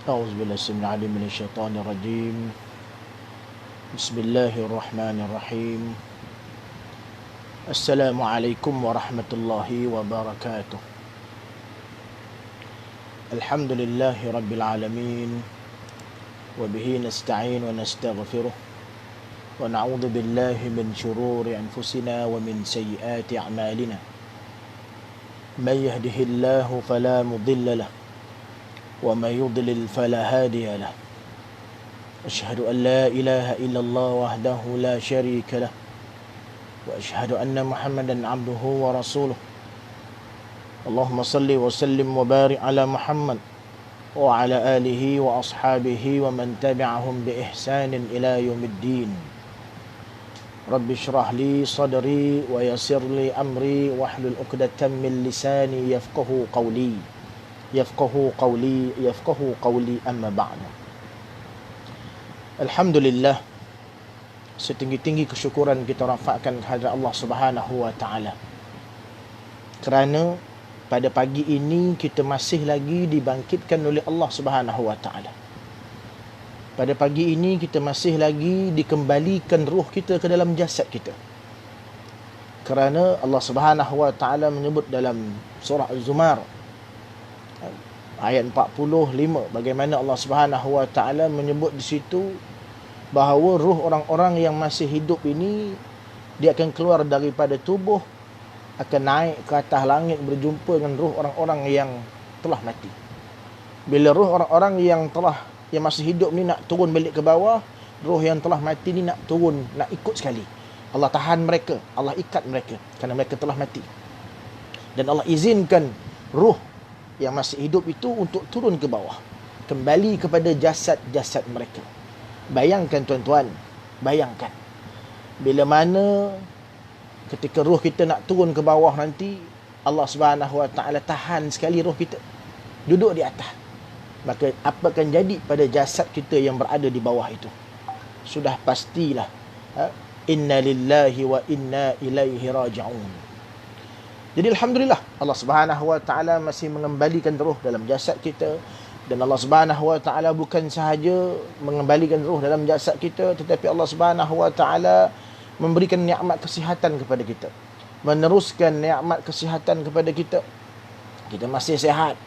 أعوذ بالله السميع العليم من الشيطان الرجيم. بسم الله الرحمن الرحيم. السلام عليكم ورحمة الله وبركاته. الحمد لله رب العالمين، وبه نستعين ونستغفره، ونعوذ بالله من شرور أنفسنا ومن سيئات أعمالنا. من يهده الله فلا مضل له، ومن يضلل فلا هادي له. أشهد أن لا إله إلا الله وحده لا شريك له، وأشهد أن محمدا عبده ورسوله. اللهم صل وسلم وبارك على محمد وعلى آله وأصحابه ومن تبعهم بإحسان إلى يوم الدين. رب اشرح لي صدري ويسر لي أمري واحلل عقدة من لساني يفقه قولي أما بعد. Alhamdulillah, setinggi-tinggi kesyukuran kita rafakkan kehadrat Allah Subhanahu wa taala. Kerana pada pagi ini kita masih lagi dibangkitkan oleh Allah Subhanahu wa taala. Pada pagi ini kita masih lagi dikembalikan ruh kita ke dalam jasad kita. Kerana Allah Subhanahu wa taala menyebut dalam surah Az-Zumar ayat 45 bagaimana Allah Subhanahu wa taala menyebut di situ bahawa ruh orang-orang yang masih hidup ini dia akan keluar daripada tubuh, akan naik ke atas langit berjumpa dengan ruh orang-orang yang telah mati. Bila ruh orang-orang yang masih hidup ni nak turun balik ke bawah, ruh yang telah mati ni nak turun, nak ikut sekali. Allah tahan mereka, Allah ikat mereka kerana mereka telah mati. Dan Allah izinkan ruh yang masih hidup itu untuk turun ke bawah, kembali kepada jasad-jasad mereka. Bayangkan tuan-tuan, bayangkan bila mana ketika ruh kita nak turun ke bawah nanti, Allah Subhanahu wa taala tahan sekali ruh kita duduk di atas. Maka apa akan jadi pada jasad kita yang berada di bawah itu? Sudah pastilah, inna lillahi wa inna ilaihi raji'un. Jadi alhamdulillah, Allah Subhanahu wa taala masih mengembalikan roh dalam jasad kita. Dan Allah Subhanahu wa taala bukan sahaja mengembalikan roh dalam jasad kita, tetapi Allah Subhanahu wa taala memberikan nikmat kesihatan kepada kita, meneruskan nikmat kesihatan kepada kita. Kita masih sihat,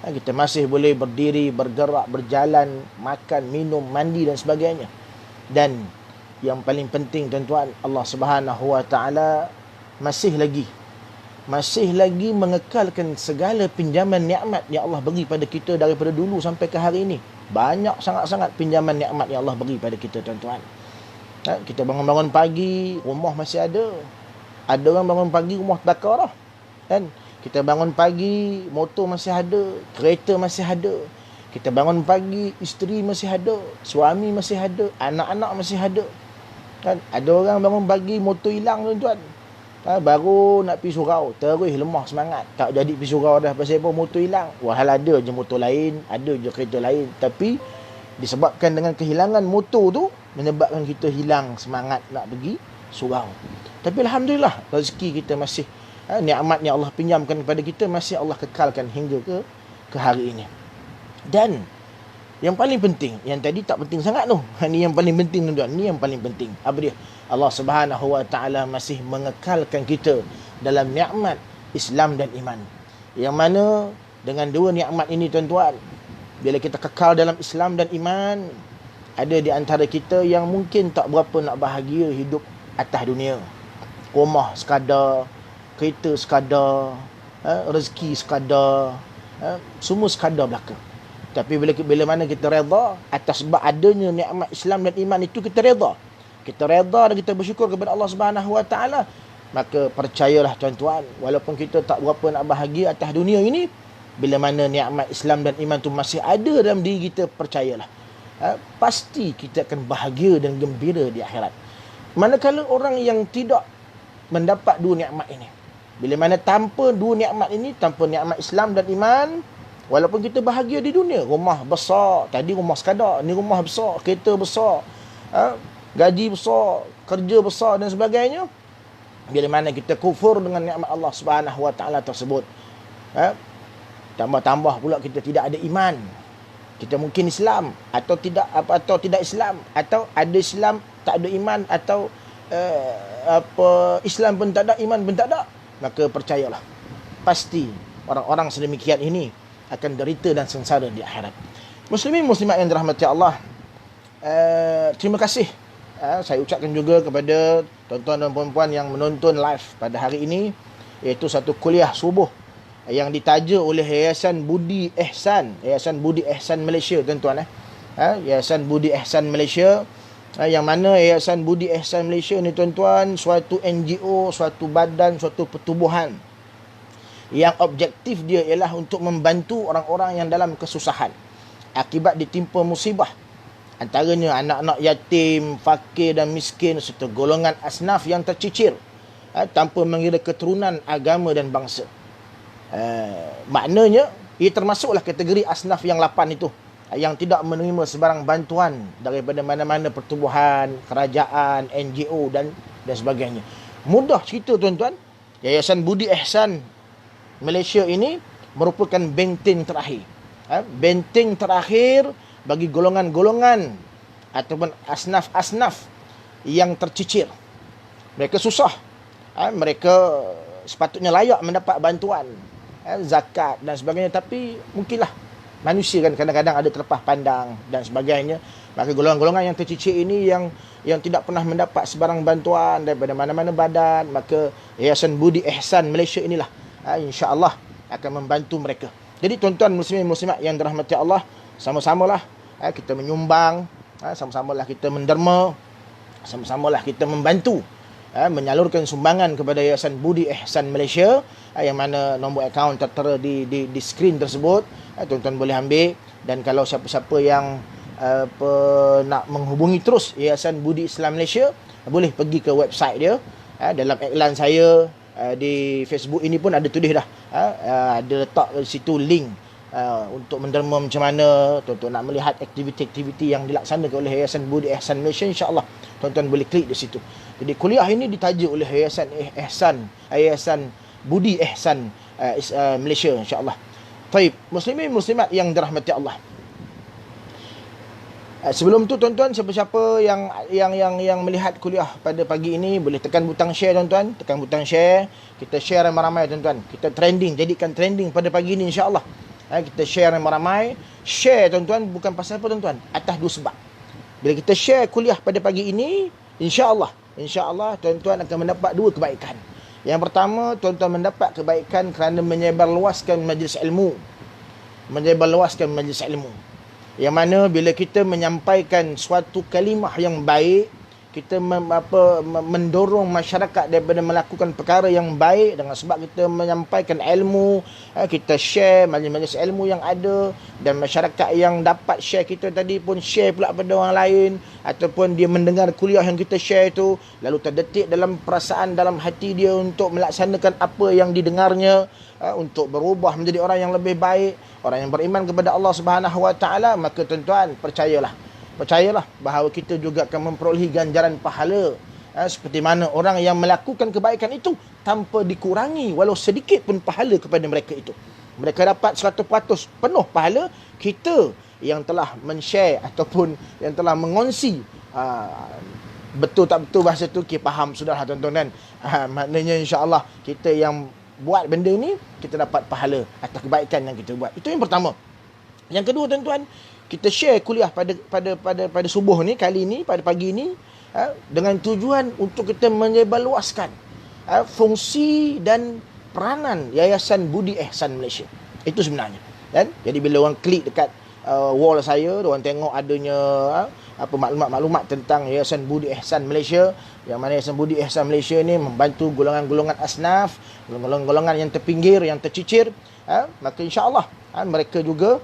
kita masih boleh berdiri, bergerak, berjalan, makan, minum, mandi dan sebagainya. Dan yang paling penting tuan-tuan, Allah Subhanahu wa taala masih lagi mengekalkan segala pinjaman nikmat yang Allah beri pada kita daripada dulu sampai ke hari ini. Banyak sangat-sangat pinjaman nikmat yang Allah beri pada kita tuan-tuan. Kita bangun-bangun pagi, rumah masih ada. Ada orang bangun pagi, rumah terbakar dah. Kan? Kita bangun pagi, motor masih ada, kereta masih ada. Kita bangun pagi, isteri masih ada, suami masih ada, anak-anak masih ada. Kan? Ada orang bangun pagi, motor hilang tuan-tuan. Baru nak pergi surau, terus lemah semangat. Tak jadi pergi surau dah, pasal apa? Motor hilang. Wahal ada je motor lain, ada je kereta lain. Tapi disebabkan dengan kehilangan motor tu, menyebabkan kita hilang semangat nak pergi surau. Tapi alhamdulillah, rezeki kita masih, nikmat yang Allah pinjamkan kepada kita masih Allah kekalkan hingga ke hari ini. Dan yang paling penting, yang tadi tak penting sangat tu, ni yang paling penting tuan-tuan, ni yang paling penting. Apa dia? Allah Subhanahu wa taala masih mengekalkan kita dalam nikmat Islam dan iman. Yang mana dengan dua nikmat ini tuan-tuan, bila kita kekal dalam Islam dan iman, ada di antara kita yang mungkin tak berapa nak bahagia hidup atas dunia. Rumah sekadar, kereta sekadar, rezeki sekadar, semua sekadar belaka. Tapi bila mana kita redha atas sebab adanya nikmat Islam dan iman itu, kita redha. Kita redha dan kita bersyukur kepada Allah Subhanahu wa taala, maka percayalah tuan-tuan, walaupun kita tak berapa nak bahagia atas dunia ini, bila mana nikmat Islam dan iman tu masih ada dalam diri kita, percayalah, pasti kita akan bahagia dan gembira di akhirat. Manakala orang yang tidak mendapat dua nikmat ini, bila mana tanpa dua nikmat ini, tanpa nikmat Islam dan iman, walaupun kita bahagia di dunia, rumah besar, tadi rumah sekadar, ni rumah besar, kereta besar, gaji besar, kerja besar dan sebagainya, bila mana kita kufur dengan nikmat Allah Subhanahu wa taala tersebut, tambah-tambah pula kita tidak ada iman, Kita mungkin Islam atau tidak Islam, atau ada Islam tak ada iman, atau Islam pun tak ada, iman pun tak ada, maka percayalah, pasti orang-orang sedemikian ini akan derita dan sengsara di akhirat. Muslimin muslimat yang dirahmati Allah, terima kasih saya ucapkan juga kepada tuan-tuan dan puan-puan yang menonton live pada hari ini, iaitu satu kuliah subuh yang ditaja oleh Yayasan Budi Ehsan Malaysia, tuan-tuan. Yayasan Budi Ehsan Malaysia, yang mana Yayasan Budi Ehsan Malaysia ni, tuan-tuan, suatu NGO, suatu badan, suatu pertubuhan yang objektif dia ialah untuk membantu orang-orang yang dalam kesusahan akibat ditimpa musibah, antaranya anak-anak yatim, fakir dan miskin, serta golongan asnaf yang tercicir tanpa mengira keturunan, agama dan bangsa. Maknanya ia termasuklah kategori asnaf yang 8 itu, yang tidak menerima sebarang bantuan daripada mana-mana pertubuhan, kerajaan, NGO dan sebagainya. Mudah cerita, tuan-tuan, Yayasan Budi Ehsan Malaysia ini merupakan benteng terakhir. Benteng terakhir bagi golongan-golongan ataupun asnaf-asnaf yang tercicir. Mereka susah. Mereka sepatutnya layak mendapat bantuan, zakat dan sebagainya, tapi mungkinlah manusia kan kadang-kadang ada terlepas pandang dan sebagainya. Maka golongan-golongan yang tercicir ini yang tidak pernah mendapat sebarang bantuan daripada mana-mana badan, maka Yayasan Budi Ehsan Malaysia inilah insya-Allah akan membantu mereka. Jadi tuan-tuan muslimin muslimat yang dirahmati Allah, sama-samalah kita menyumbang, sama-samalah kita menderma, sama-samalah kita membantu menyalurkan sumbangan kepada Yayasan Budi Ehsan Malaysia, yang mana nombor akaun tertera di skrin tersebut. Tuan-tuan boleh ambil, dan kalau siapa-siapa yang nak menghubungi terus Yayasan Budi Islam Malaysia, boleh pergi ke website dia. Dalam iklan saya di Facebook ini pun ada tulis dah, ada letak di situ link untuk menderma macam mana. Tuan-tuan nak melihat aktiviti-aktiviti yang dilaksanakan oleh Yayasan Budi Ehsan Malaysia, insya-Allah tuan-tuan boleh klik di situ. Jadi kuliah ini ditaja oleh Yayasan Budi Ehsan Malaysia, insya-Allah. Baik, muslimin muslimat yang dirahmati Allah. Sebelum tu, tuan-tuan, siapa-siapa yang melihat kuliah pada pagi ini boleh tekan butang share, tuan-tuan. Tekan butang share. Kita share ramai-ramai, tuan-tuan. Kita trending, jadikan trending pada pagi ini, insya-Allah. Kita share ramai-ramai. Share, tuan-tuan, bukan pasal apa, tuan-tuan? Atas 2 sebab. Bila kita share kuliah pada pagi ini, insya-Allah, tuan-tuan akan mendapat 2 kebaikan. Yang pertama, tuan-tuan mendapat kebaikan kerana menyebarluaskan majlis ilmu. Yang mana bila kita menyampaikan suatu kalimah yang baik, kita mendorong masyarakat daripada melakukan perkara yang baik dengan sebab kita menyampaikan ilmu, kita share majlis-majlis ilmu yang ada, dan masyarakat yang dapat share kita tadi pun share pula pada orang lain, ataupun dia mendengar kuliah yang kita share itu, lalu terdetik dalam perasaan dalam hati dia untuk melaksanakan apa yang didengarnya, untuk berubah menjadi orang yang lebih baik, orang yang beriman kepada Allah Subhanahu Wa Taala, maka tuan-tuan percayalah bahawa kita juga akan memperolehi ganjaran pahala, seperti mana orang yang melakukan kebaikan itu tanpa dikurangi walau sedikit pun pahala kepada mereka itu. Mereka dapat 100% penuh pahala. Kita yang telah men-share ataupun yang telah mengongsi, betul tak betul bahasa tu, kita faham sudahlah, tuan-tuan kan. Maknanya insya-Allah kita yang buat benda ni, kita dapat pahala atas kebaikan yang kita buat. Itu yang pertama. Yang kedua, tuan-tuan, kita share kuliah pada subuh ni, kali ni, pada pagi ni, dengan tujuan untuk kita menyebarluaskan fungsi dan peranan Yayasan Budi Ehsan Malaysia. Itu sebenarnya, kan? Jadi bila orang klik dekat wall saya, orang tengok adanya maklumat-maklumat tentang Yayasan Budi Ehsan Malaysia, yang mana Yayasan Budi Ehsan Malaysia ni membantu golongan-golongan asnaf, golongan-golongan yang terpinggir, yang tercicir, maka insya-Allah mereka juga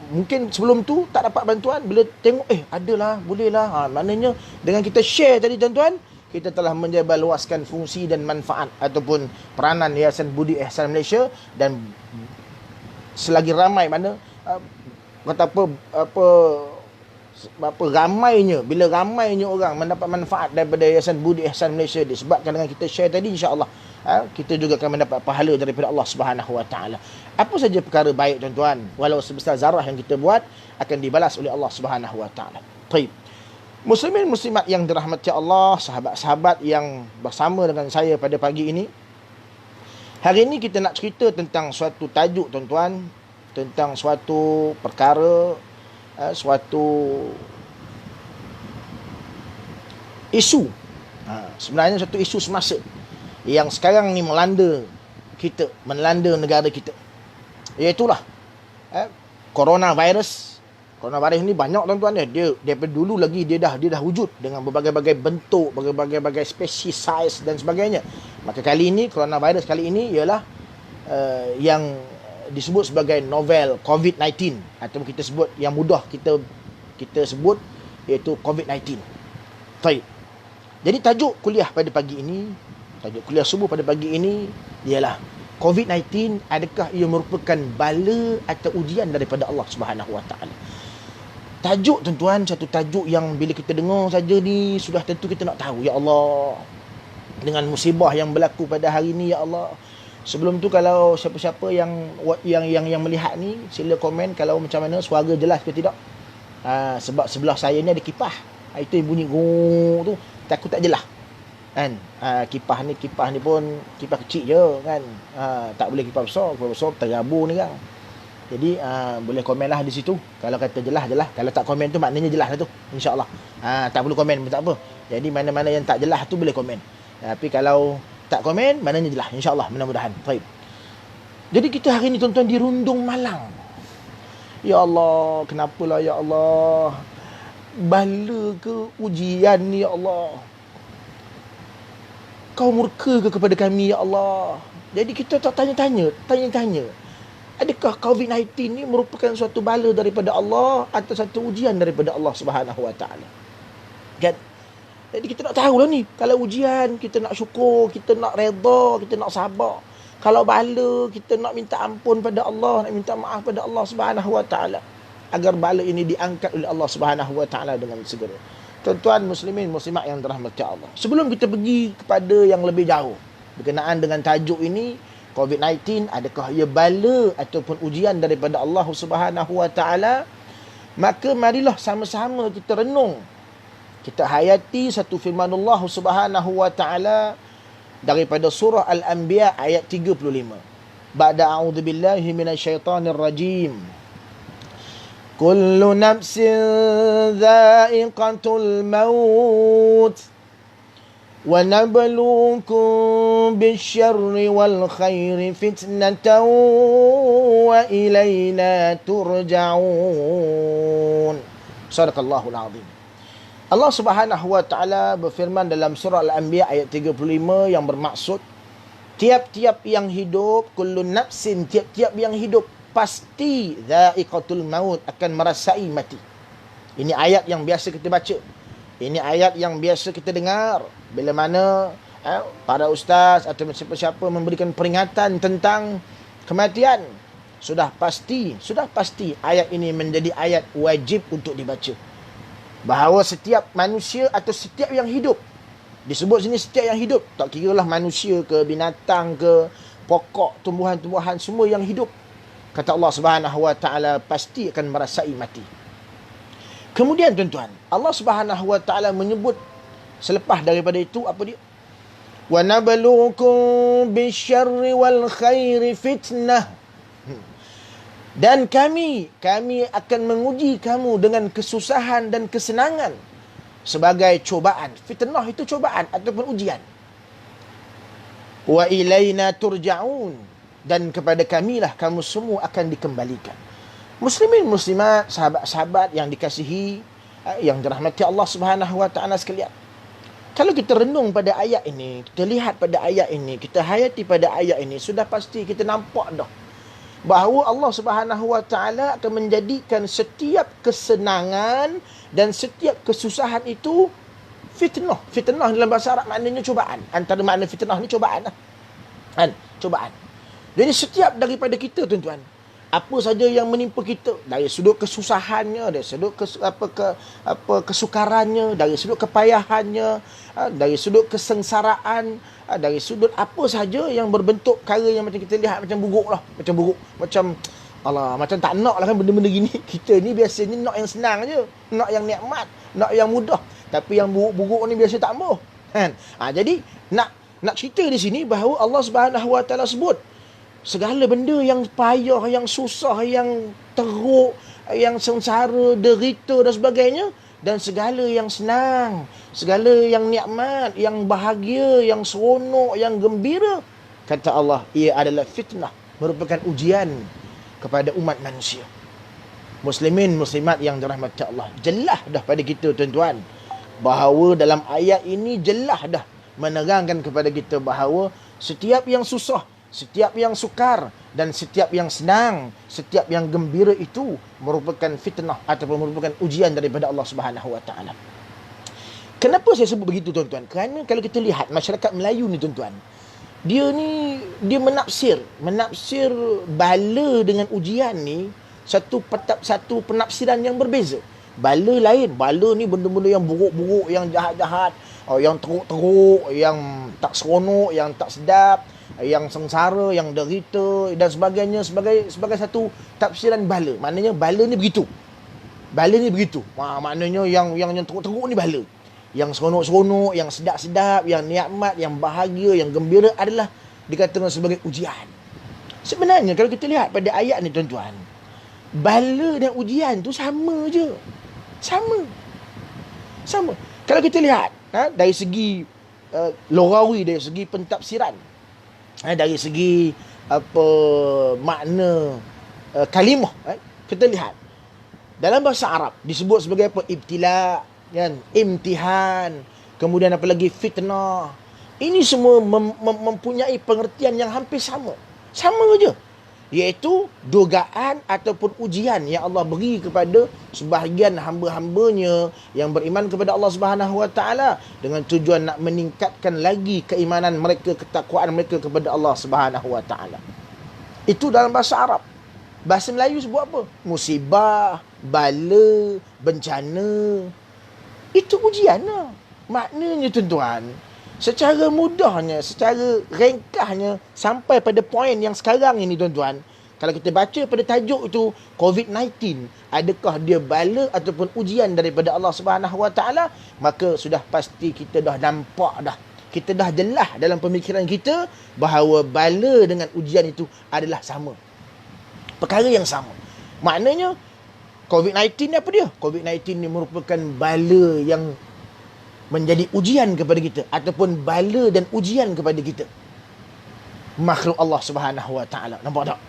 mungkin sebelum tu tak dapat bantuan, bila tengok adalah, bolehlah, maknanya dengan kita share tadi, tuan-tuan, kita telah menyebarluaskan fungsi dan manfaat ataupun peranan Yayasan Budi Ehsan Malaysia. Dan selagi ramai mana kata apa ramainya, bila ramainya orang mendapat manfaat daripada Yayasan Budi Ehsan Malaysia disebabkan dengan kita share tadi, insya-Allah kita juga akan mendapat pahala daripada Allah Subhanahu Wa Taala. Apa saja perkara baik tuan-tuan, walau sebesar zarah yang kita buat, akan dibalas oleh Allah Subhanahu Wa Taala. Baik. Muslimin muslimat yang dirahmati Allah, sahabat-sahabat yang bersama dengan saya pada pagi ini. Hari ini kita nak cerita tentang suatu tajuk tuan-tuan, tentang suatu perkara, suatu isu. Sebenarnya suatu isu semasa yang sekarang ni melanda kita, melanda negara kita. Iaitulah coronavirus. Coronavirus ni banyak tuan-tuan dia. Dia daripada dulu lagi dia dah wujud dengan berbagai-bagai bentuk, berbagai-bagai spesies, saiz dan sebagainya. Maka kali ini coronavirus kali ini ialah yang disebut sebagai novel COVID-19 atau kita sebut yang mudah kita sebut iaitu COVID-19. Baik. Jadi tajuk kuliah pada pagi ini, tajuk kuliah subuh pada pagi ini ialah COVID-19, adakah ia merupakan bala atau ujian daripada Allah Subhanahu Wa Taala? Tajuk tuan-tuan, satu tajuk yang bila kita dengar saja ni sudah tentu kita nak tahu, ya Allah, dengan musibah yang berlaku pada hari ni, ya Allah. Sebelum tu kalau siapa-siapa yang melihat ni sila komen kalau macam mana suara jelas ke tidak. Sebab sebelah saya ni ada kipas. Itu yang bunyi gong tu, takut tak jelas. Kan? Kipas ni pun kipas kecil je kan. Tak boleh kipas besar terabur ni kan. Jadi boleh komen lah di situ. Kalau kata jelas. Kalau tak komen tu maknanya jelas lah tu, insya-Allah. Tak perlu komen pun tak apa. Jadi mana-mana yang tak jelas tu boleh komen. Tapi kalau tak komen maknanya jelas, insya-Allah, mudah-mudahan. Baik. Jadi kita hari ni tuan-tuan di Rundung Malang. Ya Allah, kenapalah ya Allah? Bala ke ujian ni ya Allah? Kau murka ke kepada kami ya Allah? Jadi kita tak tanya-tanya. Adakah COVID-19 ni merupakan suatu bala daripada Allah atau satu ujian daripada Allah Subhanahu Wa Taala? Kan? Jadi kita nak tahu lah ni. Kalau ujian, kita nak syukur, kita nak redha, kita nak sabar. Kalau bala, kita nak minta ampun pada Allah, nak minta maaf pada Allah Subhanahu Wa Taala, agar bala ini diangkat oleh Allah Subhanahu Wa Taala dengan segera. Tuan-tuan muslimin muslimat yang dirahmati Allah, sebelum kita pergi kepada yang lebih jauh berkenaan dengan tajuk ini, COVID-19, adakah ia bala ataupun ujian daripada Allah Subhanahu Wa Taala? Maka marilah sama-sama kita renung, kita hayati satu firman Allah Subhanahu Wa Taala daripada surah Al-Anbiya ayat 35. Ba'da a'udzubillahi minasyaitonir rajim. Kullu nafsin dha'iqatul maut wa nabluukum bisyarri wal khairi fitnatan wa ilayna turja'un. Sadaqallahul azim. Allah Subhanahu Wa Taala berfirman dalam surah Al-Anbiya ayat 35 yang bermaksud tiap-tiap yang hidup, kullu nafsin, tiap-tiap yang hidup pasti dha'iqatul maut, akan merasai mati. Ini ayat yang biasa kita baca. Ini ayat yang biasa kita dengar bila mana para ustaz atau siapa-siapa memberikan peringatan tentang kematian. Sudah pasti ayat ini menjadi ayat wajib untuk dibaca. Bahawa setiap manusia atau setiap yang hidup, disebut sini setiap yang hidup, tak kiralah manusia ke, binatang ke, pokok, tumbuhan-tumbuhan, semua yang hidup, kata Allah Subhanahu Wa Taala, pasti akan merasai mati. Kemudian tuan-tuan, Allah Subhanahu Wa Taala menyebut selepas daripada itu apa dia? Wa nabluukum bisyarri wal khairi fitnah. Dan kami akan menguji kamu dengan kesusahan dan kesenangan sebagai cobaan. Fitnah itu cobaan ataupun ujian. Wa ilaina turja'un, dan kepada kamilah kamu semua akan dikembalikan. Muslimin muslimat, sahabat-sahabat yang dikasihi, yang dirahmati Allah Subhanahu Wa Taala sekalian. Kalau kita renung pada ayat ini, kita lihat pada ayat ini, kita hayati pada ayat ini, sudah pasti kita nampak dah bahawa Allah Subhanahu Wa Taala akan menjadikan setiap kesenangan dan setiap kesusahan itu fitnah. Fitnah dalam bahasa Arab maknanya cubaan. Antara makna fitnah ni cubaan lah. Cubaan. Jadi setiap daripada kita tuan-tuan, apa saja yang menimpa kita dari sudut kesusahannya, dari sudut kesukarannya, dari sudut kepayahannya, dari sudut kesengsaraan, dari sudut apa saja yang berbentuk perkara yang macam kita lihat macam buruk lah, macam Allah, macam tak nak lah kan benda-benda gini. Kita ni biasanya nak yang senang je, nak yang nikmat, nak yang mudah. Tapi yang buruk-buruk ni biasa tak mau kan. Jadi nak cerita di sini bahawa Allah Subhanahu Wa Taala sebut segala benda yang payah, yang susah, yang teruk, yang sengsara, derita dan sebagainya, dan segala yang senang, segala yang nikmat, yang bahagia, yang seronok, yang gembira, kata Allah, ia adalah fitnah, merupakan ujian kepada umat manusia. Muslimin, muslimat yang dirahmati Allah, jelas dah pada kita tuan-tuan bahawa dalam ayat ini jelas dah menerangkan kepada kita bahawa setiap yang susah, setiap yang sukar, dan setiap yang senang, setiap yang gembira itu merupakan fitnah ataupun merupakan ujian daripada Allah Subhanahu Wa Taala. Kenapa saya sebut begitu tuan-tuan? Kerana kalau kita lihat masyarakat Melayu ni tuan-tuan, dia menafsir bala dengan ujian ni satu penafsiran yang berbeza. Bala lain, bala ni benda-benda yang buruk-buruk, yang jahat-jahat, yang teruk-teruk, yang tak seronok, yang tak sedap, yang sengsara, yang derita dan sebagainya, sebagai satu tafsiran bala. Maknanya bala ni begitu. Bala ni begitu. Maknanya yang teruk-teruk ni bala. Yang seronok-seronok, yang sedap-sedap, yang nikmat, yang bahagia, yang gembira adalah dikatakan sebagai ujian. Sebenarnya kalau kita lihat pada ayat ni tuan-tuan, bala dan ujian tu sama je. Sama. Kalau kita lihat dari segi logawi, dari segi pentafsiran, dari segi makna kalimah, kita lihat dalam bahasa Arab disebut sebagai apa? Ibtila, kan? Imtihan, kemudian apa lagi? Fitnah. Ini semua mempunyai pengertian yang hampir sama je, iaitu dugaan ataupun ujian yang Allah beri kepada sebahagian hamba-hambanya yang beriman kepada Allah Subhanahu Wa Taala dengan tujuan nak meningkatkan lagi keimanan mereka, ketakwaan mereka kepada Allah Subhanahu Wa Taala. Itu dalam bahasa Arab. Bahasa Melayu sebut apa? Musibah, bala, bencana. Itu ujian lah. Maknanya tuan-tuan, secara mudahnya, secara ringkasnya, sampai pada poin yang sekarang ini tuan-tuan, kalau kita baca pada tajuk itu COVID-19, adakah dia bala ataupun ujian daripada Allah Subhanahu Wa Taala, maka sudah pasti kita dah nampak dah, kita dah jelas dalam pemikiran kita bahawa bala dengan ujian itu adalah sama, perkara yang sama. Maknanya COVID-19 ni apa dia? COVID-19 ni merupakan bala yang menjadi ujian kepada kita, ataupun bala dan ujian kepada kita, makhluk Allah Subhanahu Wa Taala. Nampak tak?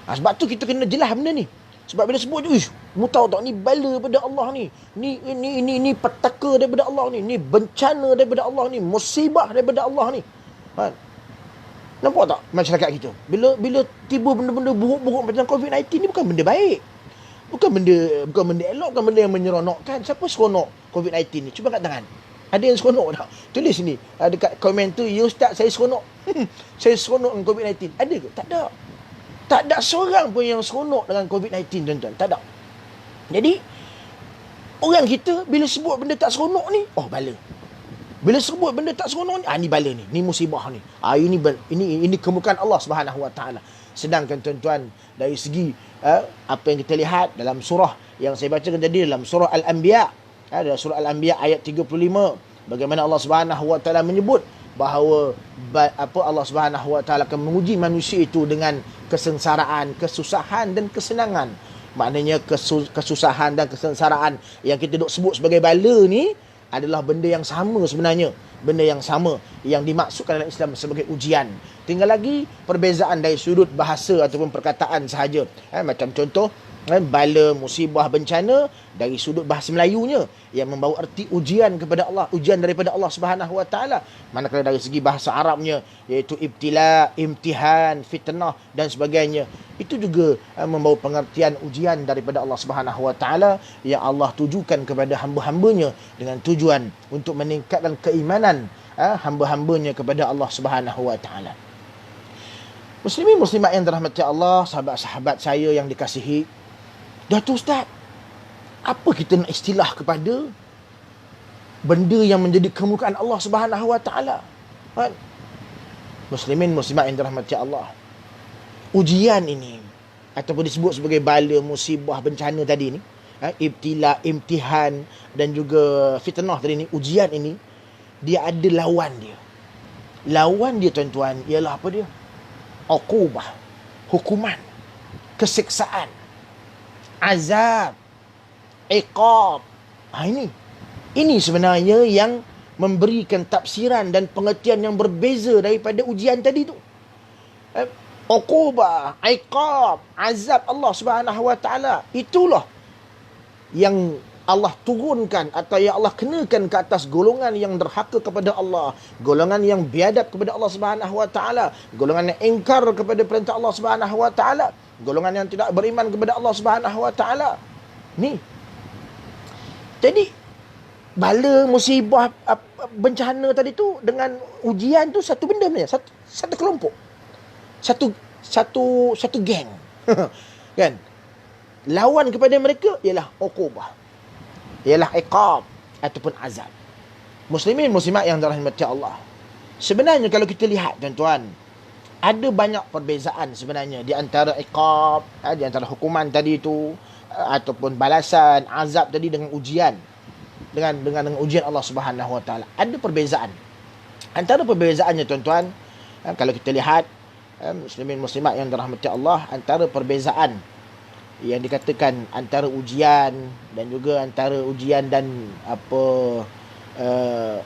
Sebab tu kita kena jelas benda ni. Sebab bila sebut je, mu tahu tak, ni bala daripada Allah ni. Ni petaka daripada Allah ni. Ni bencana daripada Allah ni. Musibah daripada Allah ni. Nampak tak masyarakat kita? Bila tiba benda-benda buruk-buruk macam COVID-19 ni, bukan benda baik. Bukan benda elok, bukan benda yang menyeronokkan. Siapa seronok COVID-19 ni? Cuba kat tangan. Ada yang seronok tak? Tulis ni dekat komen tu, ya Ustaz, saya seronok. Saya seronok dengan COVID-19. Ada ke? Tak ada. Tak ada seorang pun yang seronok dengan COVID-19 tuan-tuan. Tak ada. Jadi orang kita bila sebut benda tak seronok ni, oh bala. Bila sebut benda tak seronok ni, ni bala ni. Ni musibah ni. Ini kemurkaan Allah Subhanahu Wa Taala. Sedangkan tuan-tuan, dari segi apa yang kita lihat dalam surah yang saya bacakan tadi, dalam surah Al-Anbiya, dalam surah Al-Anbiya ayat 35, bagaimana Allah Subhanahu Wa Taala menyebut bahawa Allah Subhanahu Wa Taala akan menguji manusia itu dengan kesengsaraan, kesusahan dan kesenangan. Maknanya kesusahan dan kesengsaraan yang kita duk sebut sebagai bala ni adalah benda yang sama sebenarnya. Benda yang sama yang dimaksudkan dalam Islam sebagai ujian. Tinggal lagi perbezaan dari sudut bahasa ataupun perkataan sahaja. Macam contoh, bala, musibah, bencana dari sudut bahasa Melayunya yang membawa arti ujian kepada Allah, ujian daripada Allah Subhanahu Wa Taala. Manakala dari segi bahasa Arabnya, iaitu ibtila, imtihan, fitnah dan sebagainya, itu juga membawa pengertian ujian daripada Allah Subhanahu Wa Taala yang Allah tujukan kepada hamba-hambanya dengan tujuan untuk meningkatkan keimanan hamba-hambanya kepada Allah Subhanahu Wa Taala. Muslimin muslimat yang dirahmati Allah, sahabat-sahabat saya yang dikasihi. Dah tu Ustaz, apa kita nak istilah kepada benda yang menjadi kemuliaan Allah Subhanahu Wa Taala? Kan? Muslimin muslimat yang dirahmati Allah. Ujian ini ataupun disebut sebagai bala, musibah, bencana tadi ni, ibtila, imtihan dan juga fitnah tadi ni, ujian ini dia ada lawan dia. Lawan dia tuan-tuan ialah apa dia? Uqubah, hukuman, keseksaan, azab, iqab. Ini sebenarnya yang memberikan tafsiran dan pengertian yang berbeza daripada ujian tadi tu. Uqubah, iqab, azab Allah Subhanahu Wa Taala, itulah yang Allah turunkan atau yang Allah kenakan ke atas golongan yang derhaka kepada Allah, golongan yang biadab kepada Allah Subhanahu Wa Taala, golongan yang ingkar kepada perintah Allah Subhanahu Wa Taala, golongan yang tidak beriman kepada Allah Subhanahu Wa Taala. Ni. Jadi bala, musibah, bencana tadi tu dengan ujian tu satu benda sebenarnya, satu kelompok. Satu geng. Kan? Lawan kepada mereka ialah uqubah, ialah iqab ataupun azab. Muslimin muslimat yang dirahmati Allah, sebenarnya kalau kita lihat tuan-tuan, ada banyak perbezaan sebenarnya di antara iqab, di antara hukuman tadi tu ataupun balasan, azab tadi dengan ujian, dengan ujian Allah Subhanahu Wa Taala. Ada perbezaan. Antara perbezaannya tuan-tuan, kalau kita lihat, muslimin muslimat yang dirahmati Allah, antara perbezaan yang dikatakan antara ujian dan juga antara ujian dan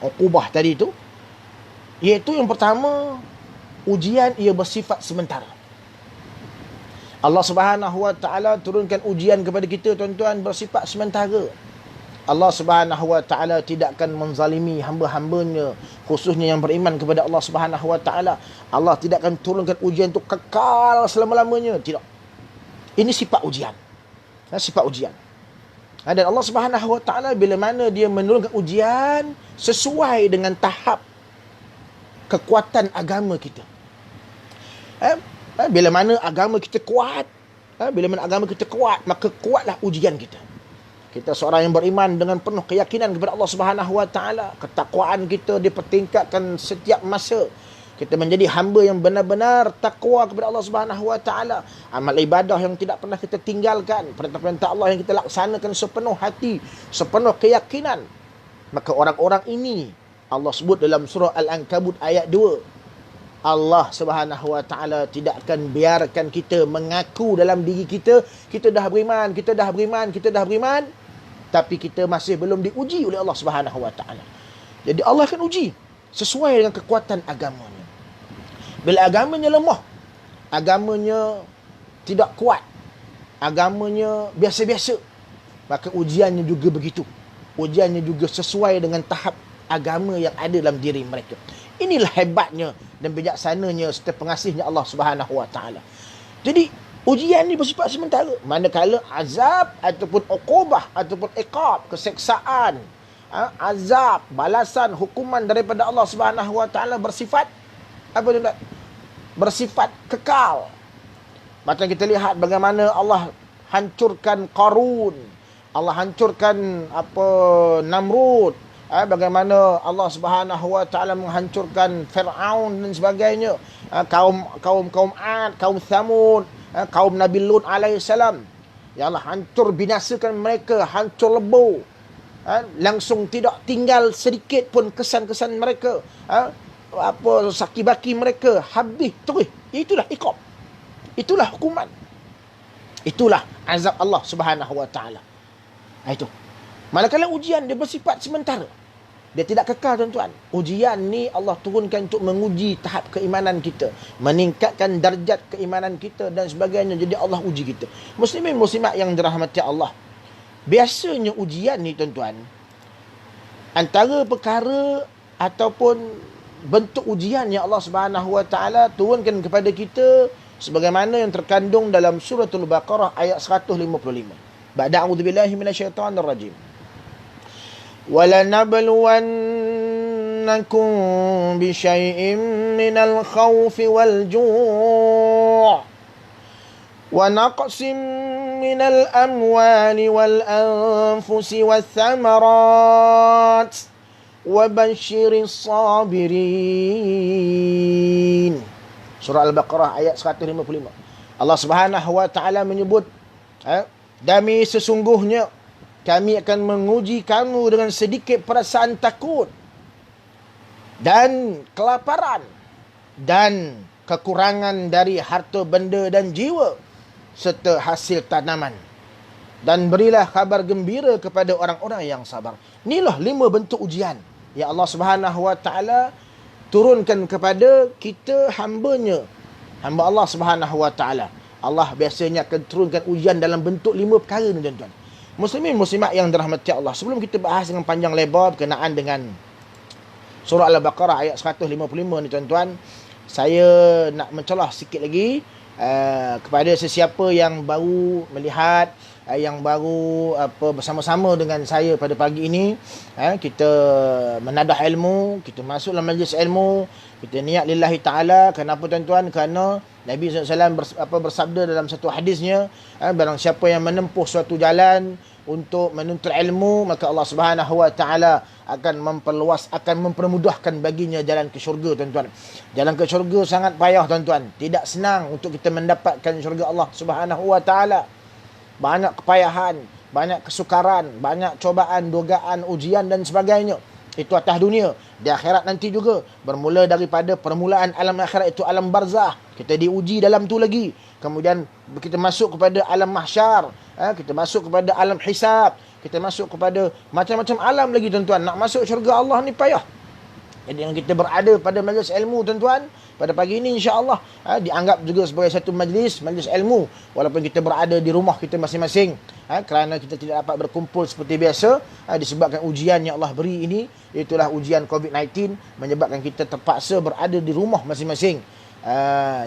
uqubah tadi tu, iaitu yang pertama, ujian ia bersifat sementara. Allah Subhanahu Wa Taala turunkan ujian kepada kita tuan-tuan bersifat sementara. Allah Subhanahu Wa Taala tidak akan menzalimi hamba-hambanya, khususnya yang beriman kepada Allah Subhanahu Wa Taala. Allah tidak akan turunkan ujian itu kekal selama-lamanya. Tidak. Ini sifat ujian. Sifat ujian. Dan Allah Subhanahu Wa Taala bila mana dia menurunkan ujian sesuai dengan tahap kekuatan agama kita. Bila mana agama kita kuat, maka kuatlah ujian kita. Kita seorang yang beriman dengan penuh keyakinan kepada Allah Subhanahu Wa Taala, ketakwaan kita dipertingkatkan setiap masa. Kita menjadi hamba yang benar-benar takwa kepada Allah Subhanahu Wa Taala. Amal ibadah yang tidak pernah kita tinggalkan, perintah-perintah Allah yang kita laksanakan sepenuh hati, sepenuh keyakinan. Maka orang-orang ini Allah sebut dalam surah Al-Ankabut ayat 2. Allah Subhanahu Wa Taala tidak akan biarkan kita mengaku dalam diri kita dah beriman, kita dah beriman, tapi kita masih belum diuji oleh Allah Subhanahu Wa Taala. Jadi Allah akan uji sesuai dengan kekuatan agamanya. Bila agamanya lemah, agamanya tidak kuat, agamanya biasa-biasa, maka ujiannya juga begitu. Ujiannya juga sesuai dengan tahap agama yang ada dalam diri mereka. Inilah hebatnya dan bijaksananya serta pengasihnya Allah Subhanahu Wa Taala. Jadi ujian ni bersifat sementara, manakala azab ataupun uqubah ataupun iqab, keseksaan, azab, balasan, hukuman daripada Allah Subhanahu Wa Taala bersifat apa tuan? Bersifat kekal. Macam kita lihat bagaimana Allah hancurkan Qarun, Allah hancurkan Namrud, bagaimana Allah Subhanahu Wa Taala menghancurkan Firaun dan sebagainya, kaum Ad, kaum Thamud, kaum Nabi Lut alaihissalam. Ya Allah hancur binasakan mereka, hancur lebur. Langsung tidak tinggal sedikit pun kesan-kesan mereka. Saki-baki mereka habis terus. Itulah iqab. Itulah hukuman. Itulah azab Allah Subhanahu Wa Taala. Itu. Manakala ujian dia bersifat sementara, dia tidak kekal tuan-tuan. Ujian ni Allah turunkan untuk menguji tahap keimanan kita, meningkatkan darjat keimanan kita dan sebagainya. Jadi Allah uji kita. Muslimin muslimat yang dirahmati Allah, biasanya ujian ni tuan-tuan, antara perkara ataupun bentuk ujian yang Allah Subhanahu Wa Taala turunkan kepada kita sebagaimana yang terkandung dalam suratul Baqarah ayat 155. Ba'da a'udzubillahi minasyaitonir rajim. وَلَنَبْلُوَنَّكُمْ بِشَيْءٍ minal khawfi wal ju' wa naqsim minal amwali wal anfusi wath thamarat wa basyiris sabirin. Surah Al-Baqarah ayat 155. Allah Subhanahu wa taala menyebut, demi sesungguhnya kami akan menguji kamu dengan sedikit perasaan takut dan kelaparan dan kekurangan dari harta benda dan jiwa serta hasil tanaman. Dan berilah kabar gembira kepada orang-orang yang sabar. Inilah 5 bentuk ujian yang Allah Subhanahu wa taala turunkan kepada kita hamba-Nya, hamba Allah Subhanahu wa taala. Allah biasanya akan turunkan ujian dalam bentuk 5 perkara ni tuan-tuan. Muslimin muslimat yang dirahmati Allah, sebelum kita bahas dengan panjang lebar berkenaan dengan surah Al-Baqarah ayat 155 ni tuan-tuan, saya nak mencelah sikit lagi kepada sesiapa yang baru melihat, yang baru bersama-sama dengan saya pada pagi ini. Kita menadah ilmu, kita masuk dalam majlis ilmu, kita niat lillahi ta'ala. Kenapa tuan-tuan? Kerana Nabi SAW bersabda dalam satu hadisnya, barang siapa yang menempuh suatu jalan untuk menuntut ilmu, maka Allah Subhanahu wa taala akan memperluas, akan mempermudahkan baginya jalan ke syurga tuan-tuan. Jalan ke syurga sangat payah tuan-tuan. Tidak senang untuk kita mendapatkan syurga Allah Subhanahu wa taala. Banyak kepayahan, banyak kesukaran, banyak cobaan, dugaan, ujian dan sebagainya. Itu atas dunia. Di akhirat nanti juga, bermula daripada permulaan alam akhirat itu alam barzah, kita diuji dalam tu lagi. Kemudian kita masuk kepada alam mahsyar, kita masuk kepada alam hisab, kita masuk kepada macam-macam alam lagi tuan-tuan. Nak masuk syurga Allah ni payah. Jadi yang kita berada pada majlis ilmu tuan-tuan, pada pagi ini insya-Allah dianggap juga sebagai satu majlis ilmu, walaupun kita berada di rumah kita masing-masing, kerana kita tidak dapat berkumpul seperti biasa disebabkan ujian yang Allah beri ini, itulah ujian COVID-19 menyebabkan kita terpaksa berada di rumah masing-masing.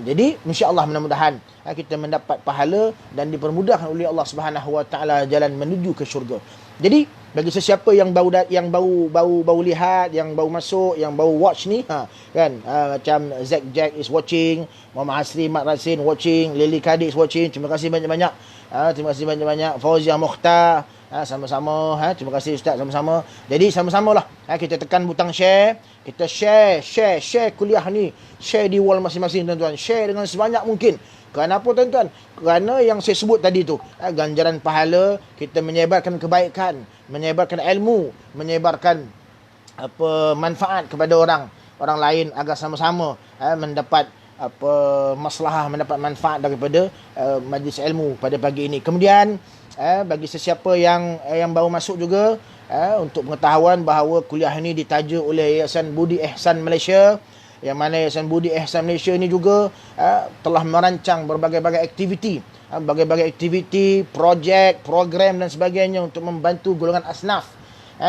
Jadi insya-Allah mudah-mudahan kita mendapat pahala dan dipermudahkan oleh Allah Subhanahu wa taala jalan menuju ke syurga. Jadi bagi sesiapa yang baru lihat, yang baru masuk, yang baru watch ni, kan, macam Zack Jack is watching, Muhammad Hasri Mat Rasin watching, Lily Kadi is watching, terima kasih banyak-banyak. Terima kasih banyak-banyak. Fauzia Mukhtar, sama-sama, terima kasih Ustaz, sama-sama. Jadi sama-samalah, kita tekan butang share, kita share kuliah ni, share di wall masing-masing tuan-tuan, share dengan sebanyak mungkin. Kerana apa tuan-tuan? Kerana yang saya sebut tadi tu, ganjaran pahala, kita menyebarkan kebaikan, menyebarkan ilmu, menyebarkan manfaat kepada orang lain agar sama-sama mendapat maslahah, mendapat manfaat daripada majlis ilmu pada pagi ini. Kemudian bagi sesiapa yang baru masuk juga, untuk pengetahuan bahawa kuliah ini ditaja oleh Yayasan Budi Ihsan Malaysia, yang mana Yayasan Budi Ihsan Malaysia ini juga telah merancang berbagai-bagai aktiviti, projek, program dan sebagainya untuk membantu golongan asnaf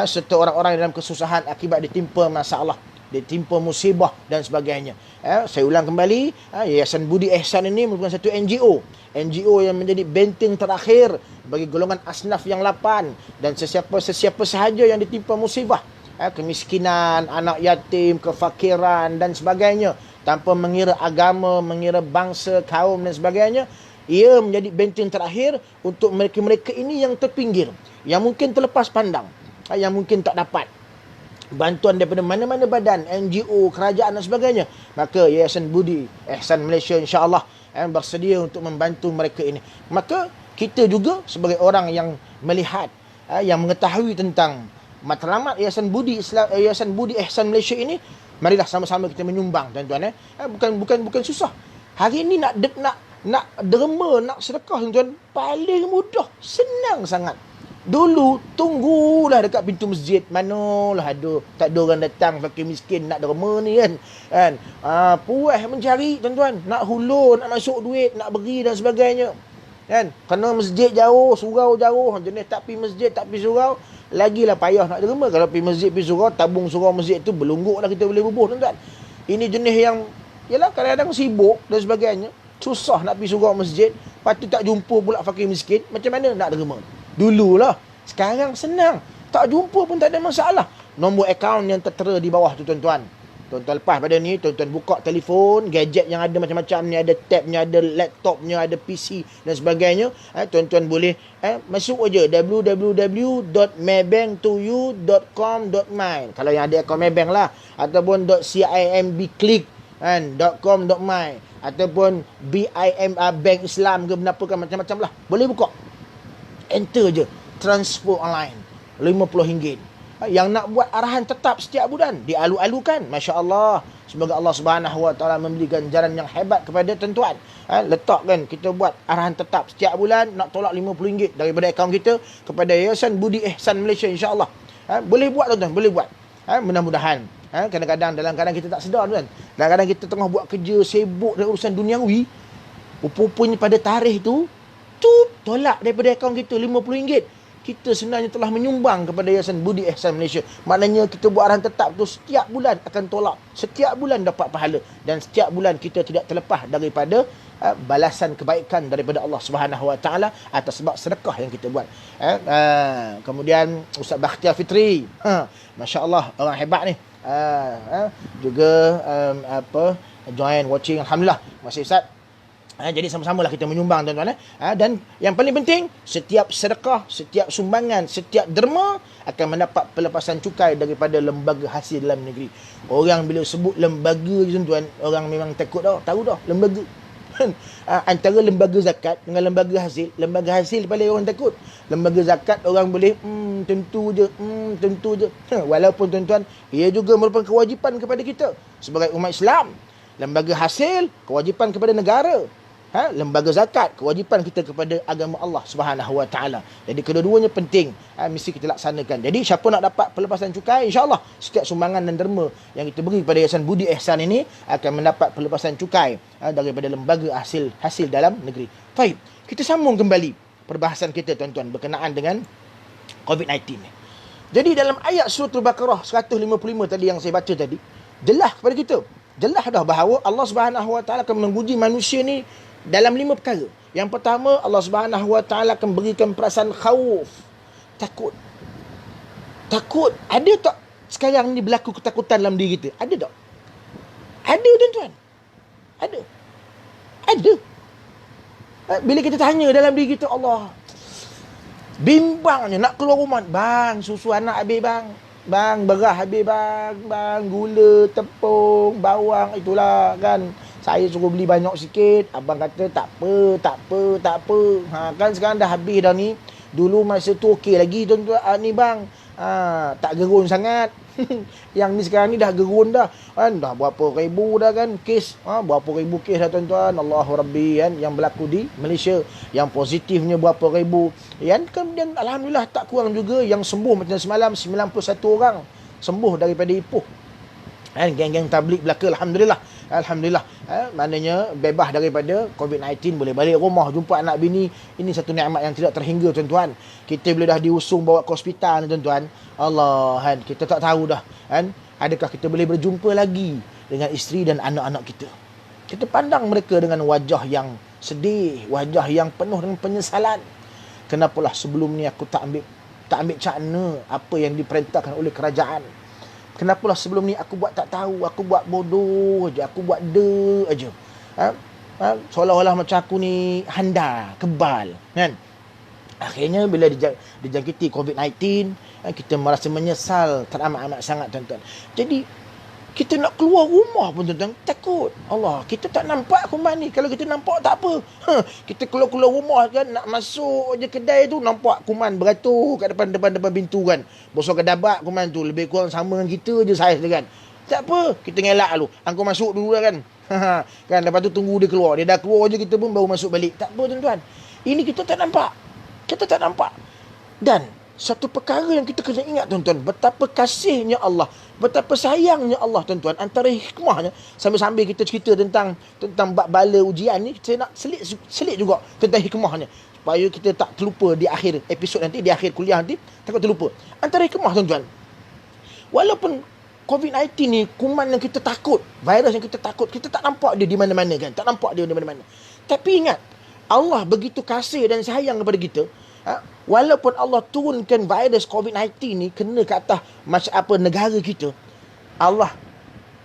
serta orang-orang dalam kesusahan akibat ditimpa masalah, ditimpa musibah dan sebagainya. Saya ulang kembali, Yayasan Budi Ihsan ini merupakan satu NGO yang menjadi benteng terakhir bagi golongan asnaf yang lapan dan sesiapa sahaja yang ditimpa musibah, kemiskinan, anak yatim, kefakiran dan sebagainya, tanpa mengira agama, mengira bangsa, kaum dan sebagainya. Ia menjadi benteng terakhir untuk mereka-mereka ini yang terpinggir, yang mungkin terlepas pandang, yang mungkin tak dapat bantuan daripada mana-mana badan, NGO, kerajaan dan sebagainya. Maka Yayasan Budi Ihsan Malaysia insya-Allah bersedia untuk membantu mereka ini. Maka kita juga sebagai orang yang melihat, yang mengetahui tentang matlamat Yayasan Budi Ihsan Malaysia ini, marilah sama-sama kita menyumbang tuan-tuan. Bukan susah. Hari ini nak derma, nak sedekah tuan-tuan, paling mudah, senang sangat. Dulu tunggulah dekat pintu masjid, manalah tak ada orang datang, fakir miskin nak derma ni kan. Puas mencari tuan-tuan, nak hulur, nak masuk duit, nak beri dan sebagainya. Kan? Kerana masjid jauh, surau jauh, jenis tak pergi masjid, tak pergi surau, lagilah payah nak derma. Kalau pergi masjid, pergi surau, tabung surau masjid tu berlungguk lah kita boleh bubuh tuan-tuan. Ini jenis yang yalah kadang-kadang sibuk dan sebagainya, susah nak pergi surau masjid, lepas tu tak jumpa pula fakir miskin, macam mana nak derma? Dululah. Sekarang senang, tak jumpa pun tak ada masalah. Nombor akaun yang tertera di bawah tu tuan-tuan, Tuan-tuan lepas pada ni, tuan-tuan buka telefon, gadget yang ada macam-macam ni, ada tabnya, ada laptopnya, ada PC dan sebagainya. Tuan-tuan boleh masuk aja www.maybank2u.com.my. Kalau yang ada akaun Maybank lah, ataupun .cimbclick kan .com.my, ataupun BIM Bank Islam ke kenapa kan, macam-macam lah. Boleh buka. Enter je. Transfer online. RM50. Yang nak buat arahan tetap setiap bulan, dialu-alukan. Masya Allah. Semoga Allah Subhanahu Wa Taala memberi ganjaran yang hebat kepada tuan-tuan. Letak kan, kita buat arahan tetap setiap bulan, nak tolak RM50 daripada akaun kita kepada Yayasan Budi Ihsan Malaysia, insya-Allah. Boleh buat tuan-tuan, boleh buat. Mudah-mudahan. Kadang-kadang dalam keadaan kita tak sedar tuan. Kadang-kadang kita tengah buat kerja, sibuk dengan urusan duniawi. Rupanya pada tarikh tu, tolak daripada akaun kita RM50. Kita sebenarnya telah menyumbang kepada Yayasan Budi Ihsan Malaysia. Maknanya kita buat arahan tetap tu setiap bulan akan tolak. Setiap bulan dapat pahala. Dan setiap bulan kita tidak terlepas daripada balasan kebaikan daripada Allah Subhanahu Wa Taala atas sebab sedekah yang kita buat. Kemudian Ustaz Bakhtiar Fitri. Masya Allah, orang hebat ni. Juga join watching, alhamdulillah. Masih Ustaz. Jadi sama-sama lah kita menyumbang tuan-tuan. Dan yang paling penting, setiap sedekah, setiap sumbangan, setiap derma akan mendapat pelepasan cukai daripada lembaga hasil dalam negeri. Orang bila sebut lembaga tuan-tuan, orang memang takut dah, tahu dah lembaga. Antara lembaga zakat dengan lembaga hasil paling orang takut. Lembaga zakat orang boleh tentu je. Walaupun tuan-tuan, ia juga merupakan kewajipan kepada kita sebagai umat Islam. Lembaga hasil kewajipan kepada negara. Lembaga zakat kewajipan kita kepada agama Allah Subhanahu Wa Taala. Jadi kedua-duanya penting, mesti kita laksanakan. Jadi siapa nak dapat pelepasan cukai, insya-Allah setiap sumbangan dan derma yang kita beri kepada Yayasan Budi Ihsan ini akan mendapat pelepasan cukai daripada lembaga hasil dalam negeri. Baik, kita sambung kembali perbahasan kita tuan-tuan berkenaan dengan COVID-19 ni. Jadi dalam ayat surah Al-Baqarah 155 tadi yang saya baca tadi, jelas kepada kita, jelas dah bahawa Allah Subhanahu Wa Taala akan menguji manusia ni dalam 5 perkara. Yang pertama, Allah Subhanahu Wa Taala akan berikan perasaan khauf, takut. Takut. Ada tak sekarang ni berlaku ketakutan dalam diri kita? Ada tak? Ada tuan-tuan. Ada. Bila kita tanya dalam diri kita, Allah, bimbangnya nak keluar rumah. Bang, susu anak habis bang. Bang, beras habis bang. Bang, gula, tepung, bawang, itulah kan. Saya suruh beli banyak sikit. Abang kata tak apa. Kan sekarang dah habis dah ni. Dulu masa tu okey lagi tuan-tuan. Ni bang, tak gerun sangat. Yang ni sekarang ni dah gerun dah. Kan dah berapa ribu dah kan kes. Berapa ribu kes dah tuan-tuan. Allahu Rabbi kan, yang berlaku di Malaysia. Yang positifnya berapa ribu. Yang kemudian alhamdulillah tak kurang juga yang sembuh. Macam semalam 91 orang sembuh daripada Ipoh. Geng-geng tabligh belaka, Alhamdulillah. Maknanya bebas daripada COVID-19, boleh balik rumah, jumpa anak bini. Ini satu nikmat yang tidak terhingga tuan-tuan. Kita bila dah diusung bawa ke hospital tuan-tuan, Allah kan, kita tak tahu dah kan, adakah kita boleh berjumpa lagi dengan isteri dan anak-anak kita. Kita pandang mereka dengan wajah yang sedih, wajah yang penuh dengan penyesalan. Kenapalah sebelum ni aku tak ambil cakna apa yang diperintahkan oleh kerajaan. Kenapalah sebelum ni aku buat tak tahu, aku buat bodoh aja, aku buat aja. Seolah-olah macam aku ni handal, kebal, kan? Akhirnya bila dijangkiti COVID-19, kita merasa menyesal teramat-amat sangat tuan-tuan. Jadi kita nak keluar rumah pun tuan-tuan takut. Allah, kita tak nampak kuman ni. Kalau kita nampak tak apa. Kita keluar rumah kan, nak masuk je kedai tu nampak kuman beratur kat depan pintu kan. Bosok kedabak kuman tu lebih kurang sama dengan kita je saiz dia kan. Tak apa, kita ngelak dulu. Angkau masuk dulu lah kan. Kan lepas tu tunggu dia keluar. Dia dah keluar je kita pun baru masuk balik. Tak apa tuan-tuan. Ini kita tak nampak. Dan satu perkara yang kita kena ingat tuan-tuan, betapa kasihnya Allah, betapa sayangnya Allah tuan-tuan. Antara hikmahnya, sambil-sambil kita cerita tentang bab bala ujian ni, saya nak selit juga tentang hikmahnya, supaya kita tak terlupa di akhir episod nanti, di akhir kuliah nanti, takut terlupa. Antara hikmah tuan-tuan, walaupun COVID-19 ni kuman yang kita takut, virus yang kita takut, kita tak nampak dia di mana-mana kan, tapi ingat, Allah begitu kasih dan sayang kepada kita. Walaupun Allah turunkan virus COVID-19 ni kena ke atas negara kita, Allah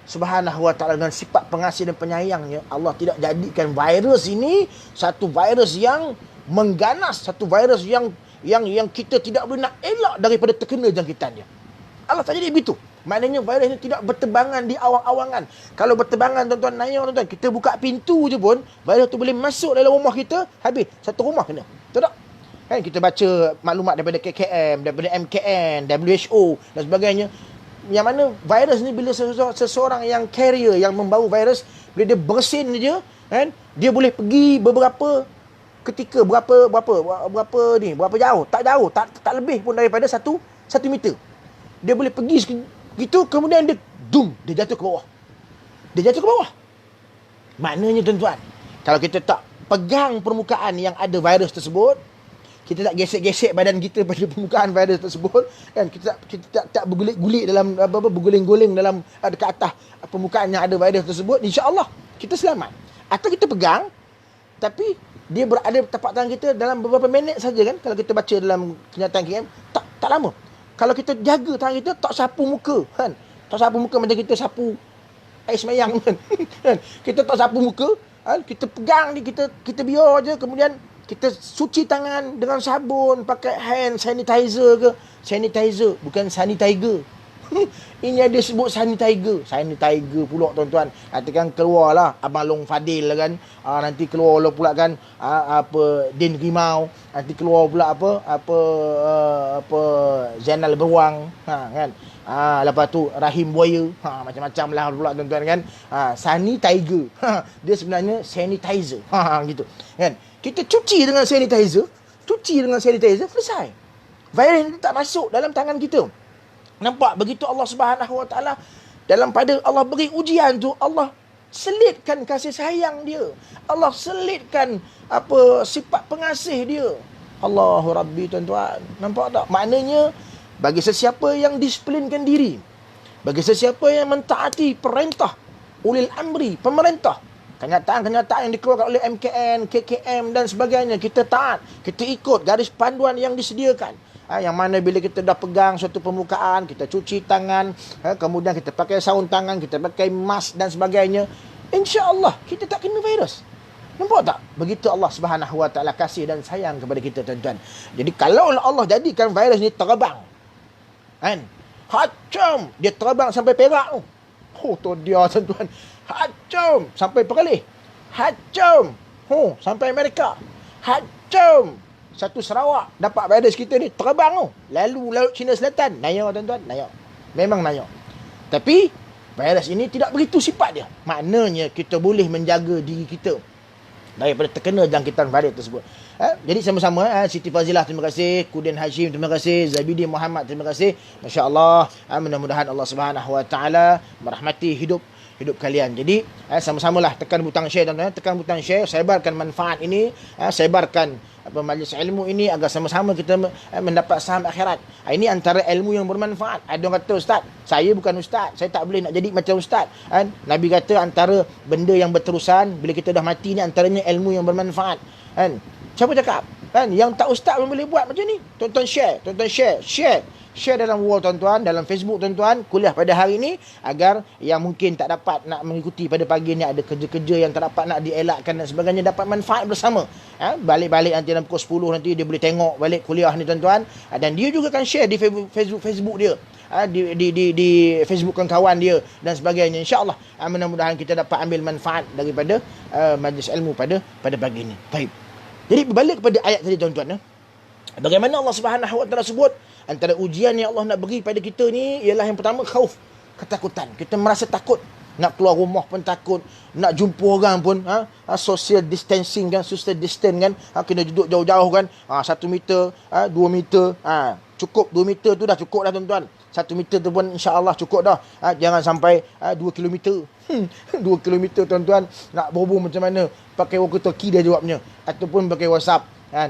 Subhanahu wa ta'ala dengan sifat pengasih dan penyayangnya, Allah tidak jadikan virus ini satu virus yang mengganas, satu virus yang kita tidak boleh nak elak daripada terkena jangkitannya. Allah tak jadi begitu. Maknanya virus ini tidak berterbangan di awang-awangan. Kalau berterbangan tuan-tuan, naya tuan-tuan, kita buka pintu je pun, virus tu boleh masuk dalam rumah kita, habis satu rumah kena. Betul tak? Kan kita baca maklumat daripada KKM, daripada MKN, WHO dan sebagainya. Yang mana virus ni bila seseorang yang carrier, yang membawa virus, bila dia bersin je, kan, dia boleh pergi beberapa ketika, berapa jauh, tak lebih pun daripada satu meter. Dia boleh pergi gitu, kemudian dia jatuh ke bawah. Maknanya tuan-tuan, kalau kita tak pegang permukaan yang ada virus tersebut, kita tak gesek-gesek badan kita pada permukaan virus tersebut, kan, kita tak berguling-guling dalam berguling-guling dalam dekat atas permukaan yang ada virus tersebut, insya-Allah kita selamat. Atau kita pegang tapi dia berada tapak tangan kita dalam beberapa minit saja, kan. Kalau kita baca dalam kenyataan KM, tak lama. Kalau kita jaga tangan kita, tak sapu muka, kan. Tak sapu muka macam kita sapu air semayang, kan. Kita tak sapu muka, kan. Kita pegang ni, kita biar je, kemudian kita cuci tangan dengan sabun, pakai hand sanitizer ke. Sanitizer, bukan sanitizer. Ini ada sebut sanitizer. Sanitizer pula tuan-tuan. Nanti kan keluarlah Abang Long Fadil kan. Nanti keluar pula kan Din Rimau. Nanti keluar pula apa Zainal Beruang, kan. Lepas tu Rahim Buaya. Macam-macam lah pula tuan-tuan kan. Sanitizer. Dia sebenarnya sanitizer. Gitu. Kan? Kita cuci dengan sanitizer, selesai. Virus ini tak masuk dalam tangan kita. Nampak begitu Allah Subhanahu wa taala dalam pada Allah beri ujian tu, Allah selitkan kasih sayang dia. Allah selitkan sifat pengasih dia. Allahu Rabbi tuan-tuan. Nampak tak? Maknanya bagi sesiapa yang disiplinkan diri, bagi sesiapa yang mentaati perintah ulil amri, pemerintah, kenyataan-kenyataan yang dikeluarkan oleh MKN, KKM dan sebagainya, kita taat, kita ikut garis panduan yang disediakan. Yang mana bila kita dah pegang suatu permukaan, kita cuci tangan, kemudian kita pakai sarung tangan, kita pakai mask dan sebagainya, insya-Allah kita tak kena virus. Nampak tak? Begitu Allah Subhanahu wa taala kasih dan sayang kepada kita tuan-tuan. Jadi kalau Allah jadikan virus ni terbang, kan? Hacam, dia terbang sampai Perak tu. Tu dia tuan-tuan. Hacam sampai Perlis. Hacam sampai Amerika. Hacam satu Sarawak dapat virus kita ni terbang tu. Lalu laut Cina Selatan. Naya tuan-tuan, naya. Memang naya. Tapi virus ini tidak begitu sifat dia. Maknanya kita boleh menjaga diri kita daripada terkena jangkitan virus tersebut. Jadi sama-sama, Siti Fazilah terima kasih, Kudin Hashim terima kasih, Zabidi Muhammad terima kasih. Masya-Allah, mudah-mudahan Allah Subhanahu wa taala merahmati hidup kalian. Jadi sama-samalah tekan butang share tuan-tuan, tekan butang share, sebarkan manfaat ini, sebarkan majlis ilmu ini agar sama-sama kita mendapat saham akhirat. Ini antara ilmu yang bermanfaat. Ada orang kata, ustaz, saya bukan ustaz, saya tak boleh nak jadi macam ustaz, kan? Nabi kata antara benda yang berterusan bila kita dah mati ni antaranya ilmu yang bermanfaat, kan? Siapa cakap? Kan? Yang tak ustaz pun boleh buat macam ni. Tuan-tuan share dalam wall tuan-tuan, dalam Facebook tuan-tuan, kuliah pada hari ini, agar yang mungkin tak dapat nak mengikuti pada pagi ni, ada kerja-kerja yang tak dapat nak dielakkan dan sebagainya, dapat manfaat bersama. Balik-balik nanti dalam pukul 10 nanti dia boleh tengok balik kuliah ni tuan-tuan, dan dia juga akan share di Facebook dia, di Facebook kawan dia dan sebagainya. InsyaAllah mudah-mudahan kita dapat ambil manfaat daripada majlis ilmu pada pagi ni. Baik. Jadi berbalik kepada ayat tadi tuan-tuan, bagaimana Allah Subhanahu wa taala sebut antara ujian yang Allah nak bagi pada kita ni ialah yang pertama khauf, ketakutan. Kita merasa takut, nak keluar rumah pun takut, nak jumpa orang pun social distancing kan, social distance kan, kena duduk jauh-jauh kan, 1 meter, 2 meter, cukup 2 meter tu dah cukup dah tuan-tuan. 1 meter tu pun insya-Allah cukup dah. Jangan sampai 2 kilometer. 2 kilometer tuan-tuan, nak berhubung macam mana? Pakai walkie-talkie dia jawabnya, ataupun pakai WhatsApp. Kan?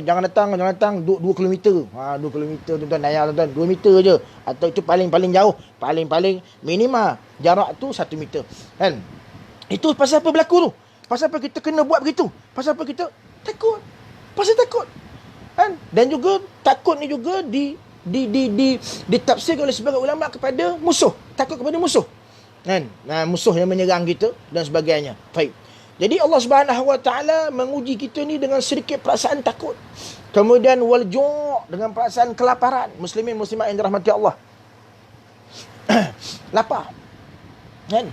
Jangan datang 2 kilometer. 2 kilometer tuan-tuan, naya tuan-tuan, 2 meter je. Atau itu paling jauh, paling minima jarak tu 1 meter. Kan? Itu pasal apa berlaku tu? Pasal apa kita kena buat begitu? Pasal apa kita takut? Pasal takut. Kan? Dan juga takut ni juga ditafsirkan oleh sebagian ulama kepada musuh. Takut kepada musuh. kan? Musuh yang menyerang kita dan sebagainya. Baik. Jadi Allah Subhanahu Wa Taala menguji kita ni dengan sedikit perasaan takut. Kemudian wal-ju' dengan perasaan kelaparan. Muslimin muslimat yang dirahmati Allah. Lapar. Kan?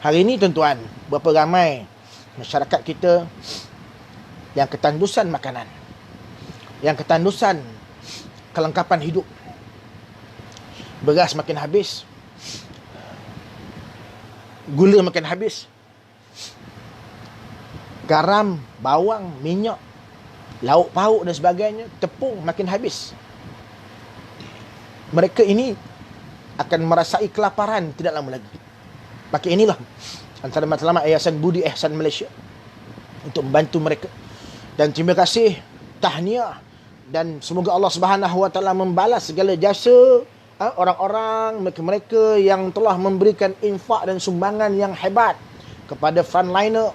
Hari ini tuan-tuan, berapa ramai masyarakat kita yang ketandusan makanan, yang ketandusan kelengkapan hidup. Beras makin habis, gula makin habis, garam, bawang, minyak, lauk pauk dan sebagainya, tepung makin habis. Mereka ini akan merasai kelaparan tidak lama lagi. Maka inilah antara matlamat Yayasan Budi Ihsan Malaysia untuk membantu mereka. Dan terima kasih, tahniah, dan semoga Allah Subhanahu Wa Taala membalas segala jasa orang-orang mereka yang telah memberikan infak dan sumbangan yang hebat kepada frontliner,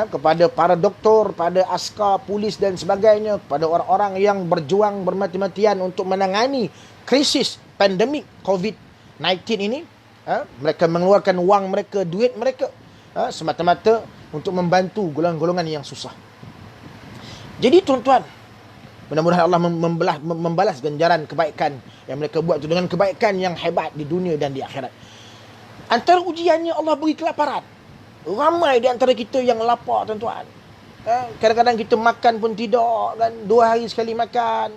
kepada para doktor, pada askar, polis dan sebagainya, kepada orang-orang yang berjuang bermati-matian untuk menangani krisis pandemik COVID-19 ini. Mereka mengeluarkan wang mereka, duit mereka, semata-mata untuk membantu golongan-golongan yang susah. Jadi tuan-tuan, mudah-mudahan Allah membalas ganjaran kebaikan yang mereka buat itu dengan kebaikan yang hebat di dunia dan di akhirat. Antara ujiannya Allah beri kelaparan. Ramai di antara kita yang lapar, tuan-tuan. Kadang-kadang kita makan pun tidak, kan? 2 hari sekali makan.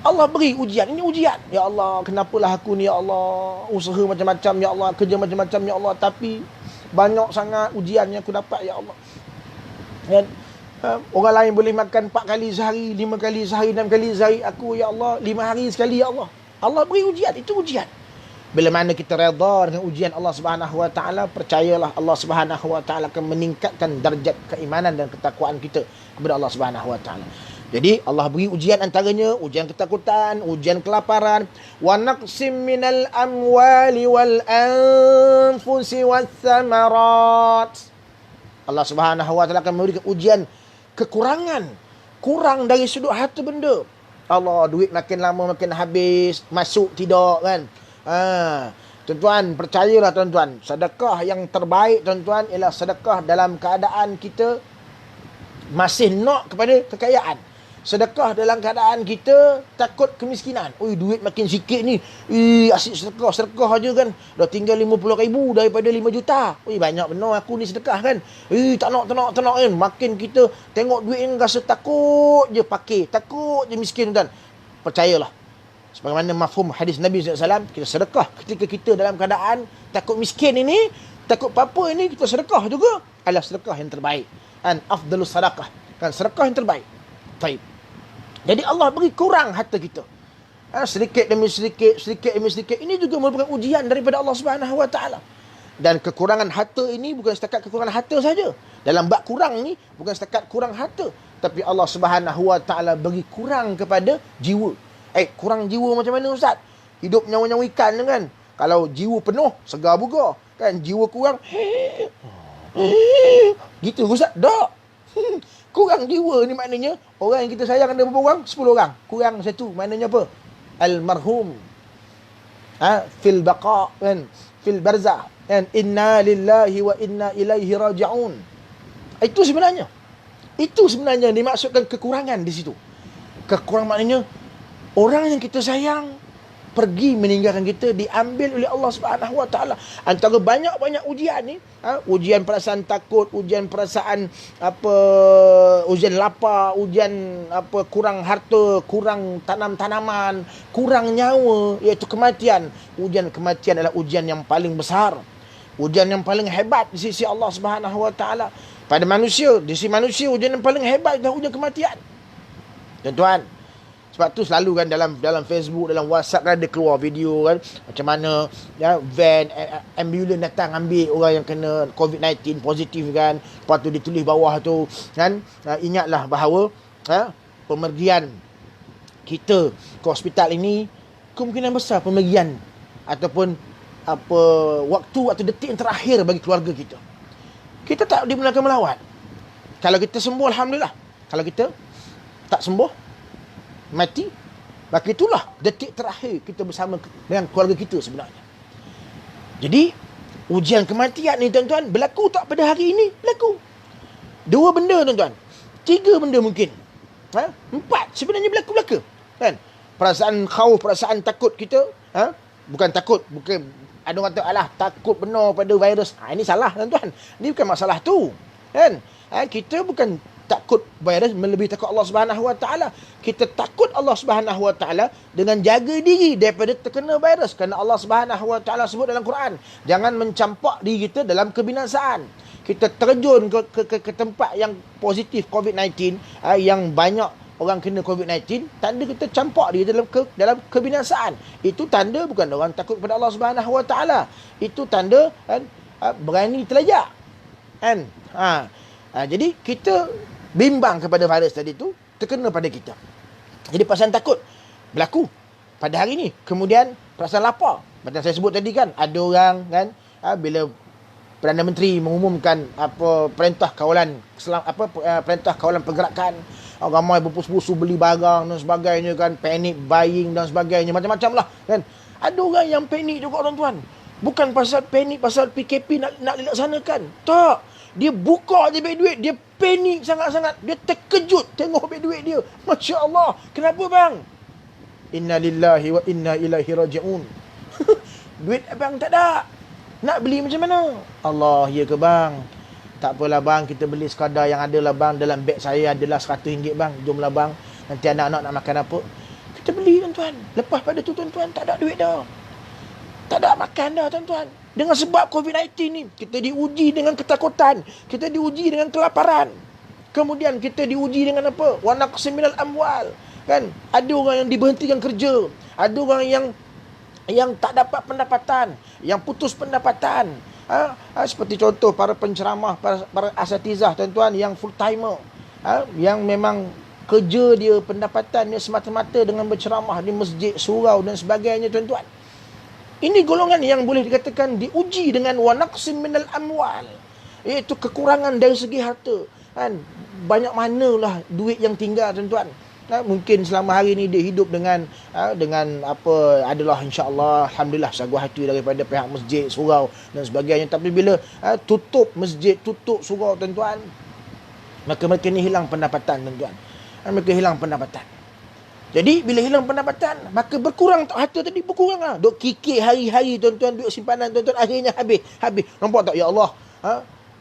Allah beri ujian. Ini ujian. Ya Allah, kenapalah aku ni, ya Allah. Usaha macam-macam, ya Allah. Kerja macam-macam, ya Allah. Tapi banyak sangat ujian yang aku dapat, ya Allah. Dan orang lain boleh makan 4 kali sehari, 5 kali sehari, 6 kali sehari. Aku, ya Allah, 5 hari sekali, ya Allah. Allah beri ujian. Itu ujian. Bila mana kita redha dengan ujian Allah Subhanahu Wa Taala, percayalah Allah Subhanahu Wa Taala akan meningkatkan darjat keimanan dan ketakwaan kita kepada Allah Subhanahu Wa Taala. Jadi Allah beri ujian, antaranya ujian ketakutan, ujian kelaparan. Wa naqsim minal amwali wal anfusi was samarat. Allah Subhanahu Wa Taala akan memberikan ujian kekurangan, kurang dari sudut harta benda. Allah, duit makin lama makin habis, masuk tidak, kan? Tuan-tuan, percayalah tuan-tuan, sedekah yang terbaik tuan-tuan ialah sedekah dalam keadaan kita masih nak kepada kekayaan. Sedekah dalam keadaan kita takut kemiskinan. Oi, duit makin sikit ni. Asyik sedekah aja kan. Dah tinggal 50,000 daripada 5 juta. Oi, banyak benar aku ni sedekah kan. Tak nak kan. Makin kita tengok duit ni rasa takut je pakai. Takut je miskin tuan. Percayalah. Sebagaimana mafhum hadis Nabi SAW, kita sedekah ketika kita dalam keadaan takut miskin ini, takut apa-apa ini, kita sedekah juga adalah sedekah yang terbaik. Afdalus sadaqah. Kan, sedekah yang terbaik. Baik. Jadi Allah beri kurang harta kita. Sedikit demi sedikit, sedikit demi sedikit. Ini juga merupakan ujian daripada Allah Subhanahu Wa Taala. Dan kekurangan harta ini bukan setakat kekurangan harta saja. Dalam bab kurang ni bukan setakat kurang harta, tapi Allah Subhanahu Wa Taala beri kurang kepada jiwa. Kurang jiwa macam mana Ustaz? Hidup nyawa-nyawa ikan kan. Kalau jiwa penuh, segar buga. Kan, jiwa kurang, gitu Ustaz? Tak. Kurang jiwa ni maknanya orang yang kita sayang ada berapa orang? 10 orang. Kurang satu. Maknanya apa? Almarhum. Fil baqa' kan? Fil barzah. Kan? Inna lillahi wa inna ilaihi raji'un. Itu sebenarnya. Itu sebenarnya dimaksudkan kekurangan di situ. Kekurangan maknanya orang yang kita sayang pergi meninggalkan kita, diambil oleh Allah Subhanahu Wa Taala. Antara banyak-banyak ujian ni, ujian perasaan takut, ujian perasaan ujian lapar, ujian kurang harta, kurang tanam-tanaman, kurang nyawa, iaitu kematian. Ujian kematian adalah ujian yang paling besar, ujian yang paling hebat di sisi Allah Subhanahu Wa Taala. Pada manusia, di sisi manusia, ujian yang paling hebat adalah ujian kematian. Tuan-tuan, sebab tu selalu kan dalam Facebook, dalam WhatsApp kan ada keluar video kan macam mana ya, van ambulans datang ambil orang yang kena COVID-19 positif kan. Lepas tu ditulis bawah tu kan, ingatlah bahawa pemergian kita ke hospital ini kemungkinan besar pemergian ataupun waktu atau detik yang terakhir bagi keluarga kita. Kita tak dibenarkan melawat. Kalau kita sembuh, alhamdulillah. Kalau kita tak sembuh, mati, maka itulah detik terakhir kita bersama dengan keluarga kita sebenarnya. Jadi Ujian kematian ni tuan-tuan berlaku tak pada hari ini? Berlaku. 2 benda tuan-tuan. 3 benda mungkin. 4 sebenarnya berlaku-belaka. Kan? Perasaan khauf, perasaan takut kita. Bukan takut. Bukan ada orang kata, alah takut benar pada virus. Ini salah tuan-tuan. Ini bukan masalah tu. Kan? Kita bukan takut virus melebihi takut Allah Subhanahu Wa Taala. Kita takut Allah Subhanahu Wa Taala dengan jaga diri daripada terkena virus. Kerana Allah Subhanahu Wa Taala sebut dalam Quran, jangan mencampak diri kita dalam kebinasaan. Kita terjun ke tempat yang positif COVID-19, yang banyak orang kena COVID-19, tanda kita campak diri dalam kebinasaan. Itu tanda bukan orang takut kepada Allah Subhanahu Wa Taala. Itu tanda berani terlajak. Kan? Jadi kita bimbang kepada virus tadi tu terkena pada kita. Jadi perasaan takut berlaku pada hari ni. Kemudian perasaan lapar. Macam saya sebut tadi kan, ada orang kan bila Perdana Menteri mengumumkan perintah kawalan perintah kawalan pergerakan, ramai berpusu-pusu beli barang dan sebagainya kan, panic buying dan sebagainya, macam-macam lah kan. Ada orang yang panik juga tuan-tuan. Bukan pasal panik pasal PKP nak dilaksanakan. Tak. Dia buka je beg duit, dia panik sangat-sangat. Dia terkejut tengok beg duit dia. Masya Allah. Kenapa bang? Inna lillahi wa inna ilaihi raji'un. Duit abang tak ada. Nak beli macam mana? Allah, ya ke bang? Tak apalah bang, kita beli sekadar yang ada lah bang. Dalam beg saya adalah RM100 bang. Jomlah bang. Nanti anak-anak nak makan apa? Kita beli tuan-tuan. Lepas pada tu tuan-tuan, tak ada duit dah. Tak ada makan dah tuan-tuan. Dengan sebab COVID-19 ni, kita diuji dengan ketakutan. Kita diuji dengan kelaparan. Kemudian kita diuji dengan apa? Wa naqsim minal amwal. Kan? Ada orang yang diberhentikan kerja. Ada orang yang tak dapat pendapatan. Yang putus pendapatan. Seperti contoh para penceramah, para asatizah tuan-tuan yang full timer. Yang memang kerja dia, pendapatan dia semata-mata dengan berceramah di masjid, surau dan sebagainya tuan-tuan. Ini golongan yang boleh dikatakan diuji dengan wa naqsim minal amwal, iaitu kekurangan dari segi harta. Kan? Banyak manalah duit yang tinggal tuan-tuan. Mungkin selama hari ni dia hidup dengan apa adalah insya-Allah alhamdulillah saguah hati daripada pihak masjid, surau dan sebagainya. Tapi bila tutup masjid, tutup surau tuan-tuan, maka mereka ni hilang pendapatan tuan-tuan. Mereka hilang pendapatan. Jadi bila hilang pendapatan, maka berkurang harta tadi, berkurang lah. Duk kikir hari-hari tuan-tuan, duit simpanan tuan-tuan, akhirnya habis. Nampak tak ya Allah?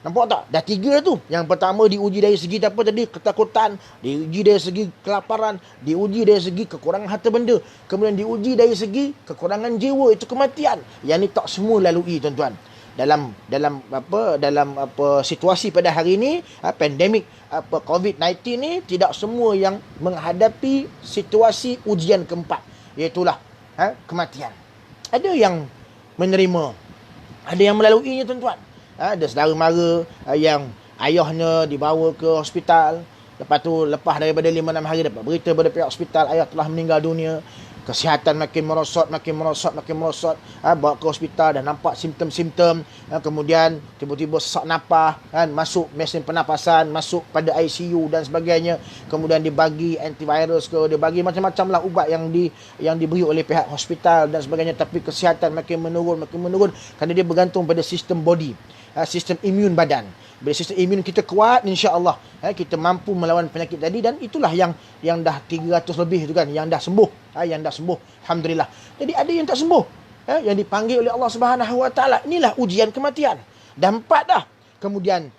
Nampak tak? Dah 3 tu. Yang pertama diuji dari segi apa tadi? Ketakutan. Diuji dari segi kelaparan. Diuji dari segi kekurangan harta benda. Kemudian diuji dari segi kekurangan jiwa, itu kematian. Yang ni tak semua lalui tuan-tuan. Dalam situasi pada hari ini, pandemik COVID-19 ni, tidak semua yang menghadapi situasi ujian keempat, iaitulah kematian. Ada yang menerima, ada yang melaluinya tuan-tuan. Ada saudara mara yang ayahnya dibawa ke hospital, lepas daripada 5-6 hari dapat berita daripada pihak hospital, ayah telah meninggal dunia. Kesihatan makin merosot. Bawa ke hospital, dah nampak simptom-simptom. Kemudian tiba-tiba sesak nafas, kan, masuk mesin pernafasan, masuk pada ICU dan sebagainya. Kemudian dibagi antivirus ke, dibagi macam-macam lah ubat yang diberi oleh pihak hospital dan sebagainya. Tapi kesihatan makin menurun kerana dia bergantung pada sistem body, sistem imun badan. Bila sistem imun kita kuat, insya-Allah kita mampu melawan penyakit tadi. Dan itulah yang dah 300 lebih tu kan, yang dah sembuh. Yang dah sembuh, alhamdulillah. Jadi ada yang tak sembuh, yang dipanggil oleh Allah Subhanahu Wa Taala. Inilah ujian kematian. Dah 4 dah. Kemudian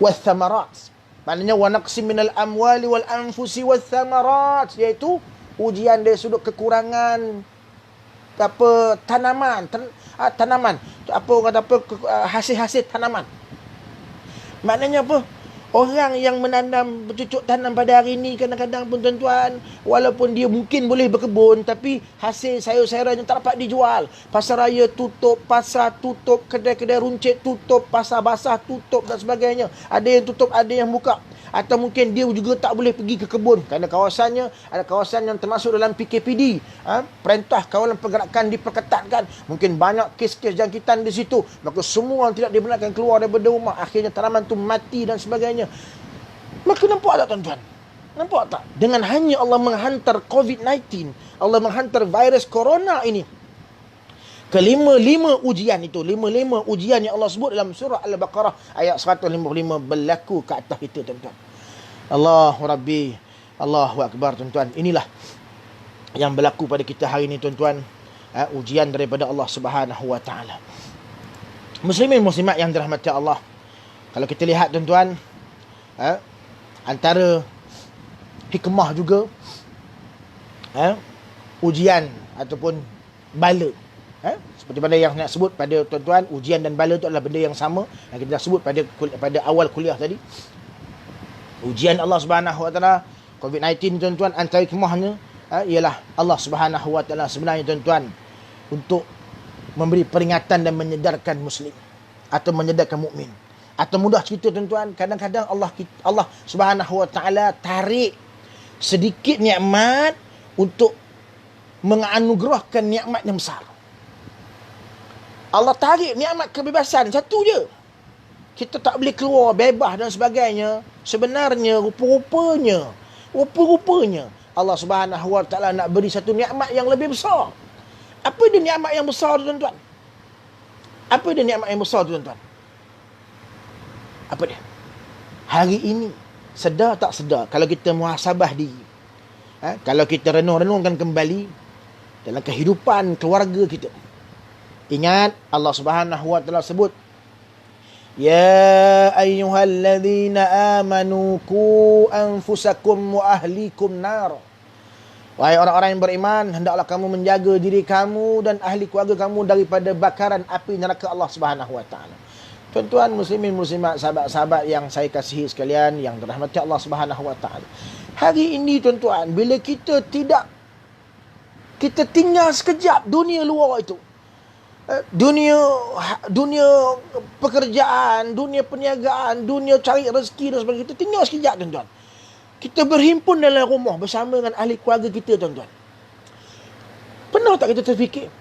wathamarat, maknanya wa naqsim minal amwali wal anfusi wathamarat, iaitu ujian dari sudut kekurangan tanaman, hasil-hasil tanaman. Maknanya apa? Orang yang menanam, bercucuk tanam pada hari ini, kadang-kadang pun tuan-tuan, walaupun dia mungkin boleh berkebun, tapi hasil sayur-sayurannya tak dapat dijual. Pasar raya tutup, pasar tutup, kedai-kedai runcit tutup, pasar basah tutup dan sebagainya. Ada yang tutup, ada yang buka. Atau mungkin dia juga tak boleh pergi ke kebun kerana kawasannya ada kawasan yang termasuk dalam PKPD, perintah kawalan pergerakan diperketatkan. Mungkin banyak kes-kes jangkitan di situ, maka semua tidak dibenarkan keluar daripada rumah. Akhirnya tanaman tu mati dan sebagainya. Maka nampak tak tuan-tuan? Nampak tak? Dengan hanya Allah menghantar COVID-19, Allah menghantar virus corona ini, Kelima-lima ujian itu, lima-lima ujian yang Allah sebut dalam surah Al-Baqarah ayat 155 berlaku ke atas kita, tuan-tuan. Allahu Rabbi, Allahu Akbar, tuan-tuan. Inilah yang berlaku pada kita hari ini, tuan-tuan. Ujian daripada Allah Subhanahu Wa Taala. Muslimin muslimat yang dirahmati Allah. Kalau kita lihat, tuan-tuan, antara hikmah juga ujian ataupun bala. Seperti mana yang nak sebut pada tuan-tuan, ujian dan bala itu adalah benda yang sama yang kita dah sebut pada awal kuliah tadi. Ujian Allah Subhanahu Wa Taala, COVID-19, tuan-tuan, antara hikmahnya ialah Allah Subhanahu Wa Taala sebenarnya, tuan-tuan, untuk memberi peringatan dan menyedarkan muslim atau menyedarkan mukmin. Atau mudah cerita, tuan-tuan, kadang-kadang Allah Subhanahu Wa Taala tarik sedikit nikmat untuk menganugerahkan nikmat yang besar. Allah tarik nikmat kebebasan satu je. Kita tak boleh keluar bebas dan sebagainya. Sebenarnya rupa-rupanya Allah Subhanahu Wa Taala nak beri satu nikmat yang lebih besar. Apa dia nikmat yang besar, tuan-tuan? Apa dia nikmat yang besar, tuan-tuan? Apa dia? Hari ini, sedar tak sedar, kalau kita muhasabah diri, kalau kita renung-renungkan kembali dalam kehidupan keluarga kita, ingat Allah Subhanahu Wa Taala sebut, ya ayyuhalladzina amanu qu anfusakum wa ahlikum nar. Wahai orang-orang yang beriman, hendaklah kamu menjaga diri kamu dan ahli keluarga kamu daripada bakaran api neraka Allah Subhanahu Wa Taala. Tuan-tuan muslimin muslimat, sahabat-sahabat yang saya kasihi sekalian, yang dirahmati Allah Subhanahu Wa Taala. Hari ini, tuan-tuan, bila kita tinggal sekejap dunia luar itu, dunia pekerjaan, dunia perniagaan, dunia cari rezeki dan sebagainya, kita tinggal sekejap, tuan-tuan. Kita berhimpun dalam rumah bersama dengan ahli keluarga kita, tuan-tuan. Pernah tak kita terfikir,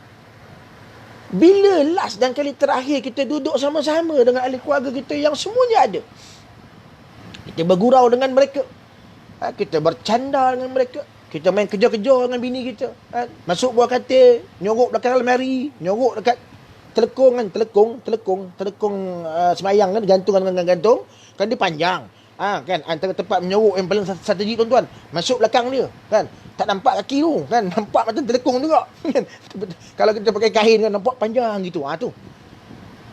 bila last dan kali terakhir kita duduk sama-sama dengan ahli keluarga kita yang semuanya ada? Kita bergurau dengan mereka, kita bercanda dengan mereka, kita main kejar-kejar dengan bini kita, masuk buah katil, nyorok belakang almari, nyorok dekat telekung semayang kan, gantung dengan gantung kan, dia panjang. Kan antara tempat menyorok yang paling strategik, tuan-tuan, masuk belakang dia kan, tak nampak kaki tu kan, nampak macam telekung juga kan. Kalau kita pakai kain kan, nampak panjang gitu. Tu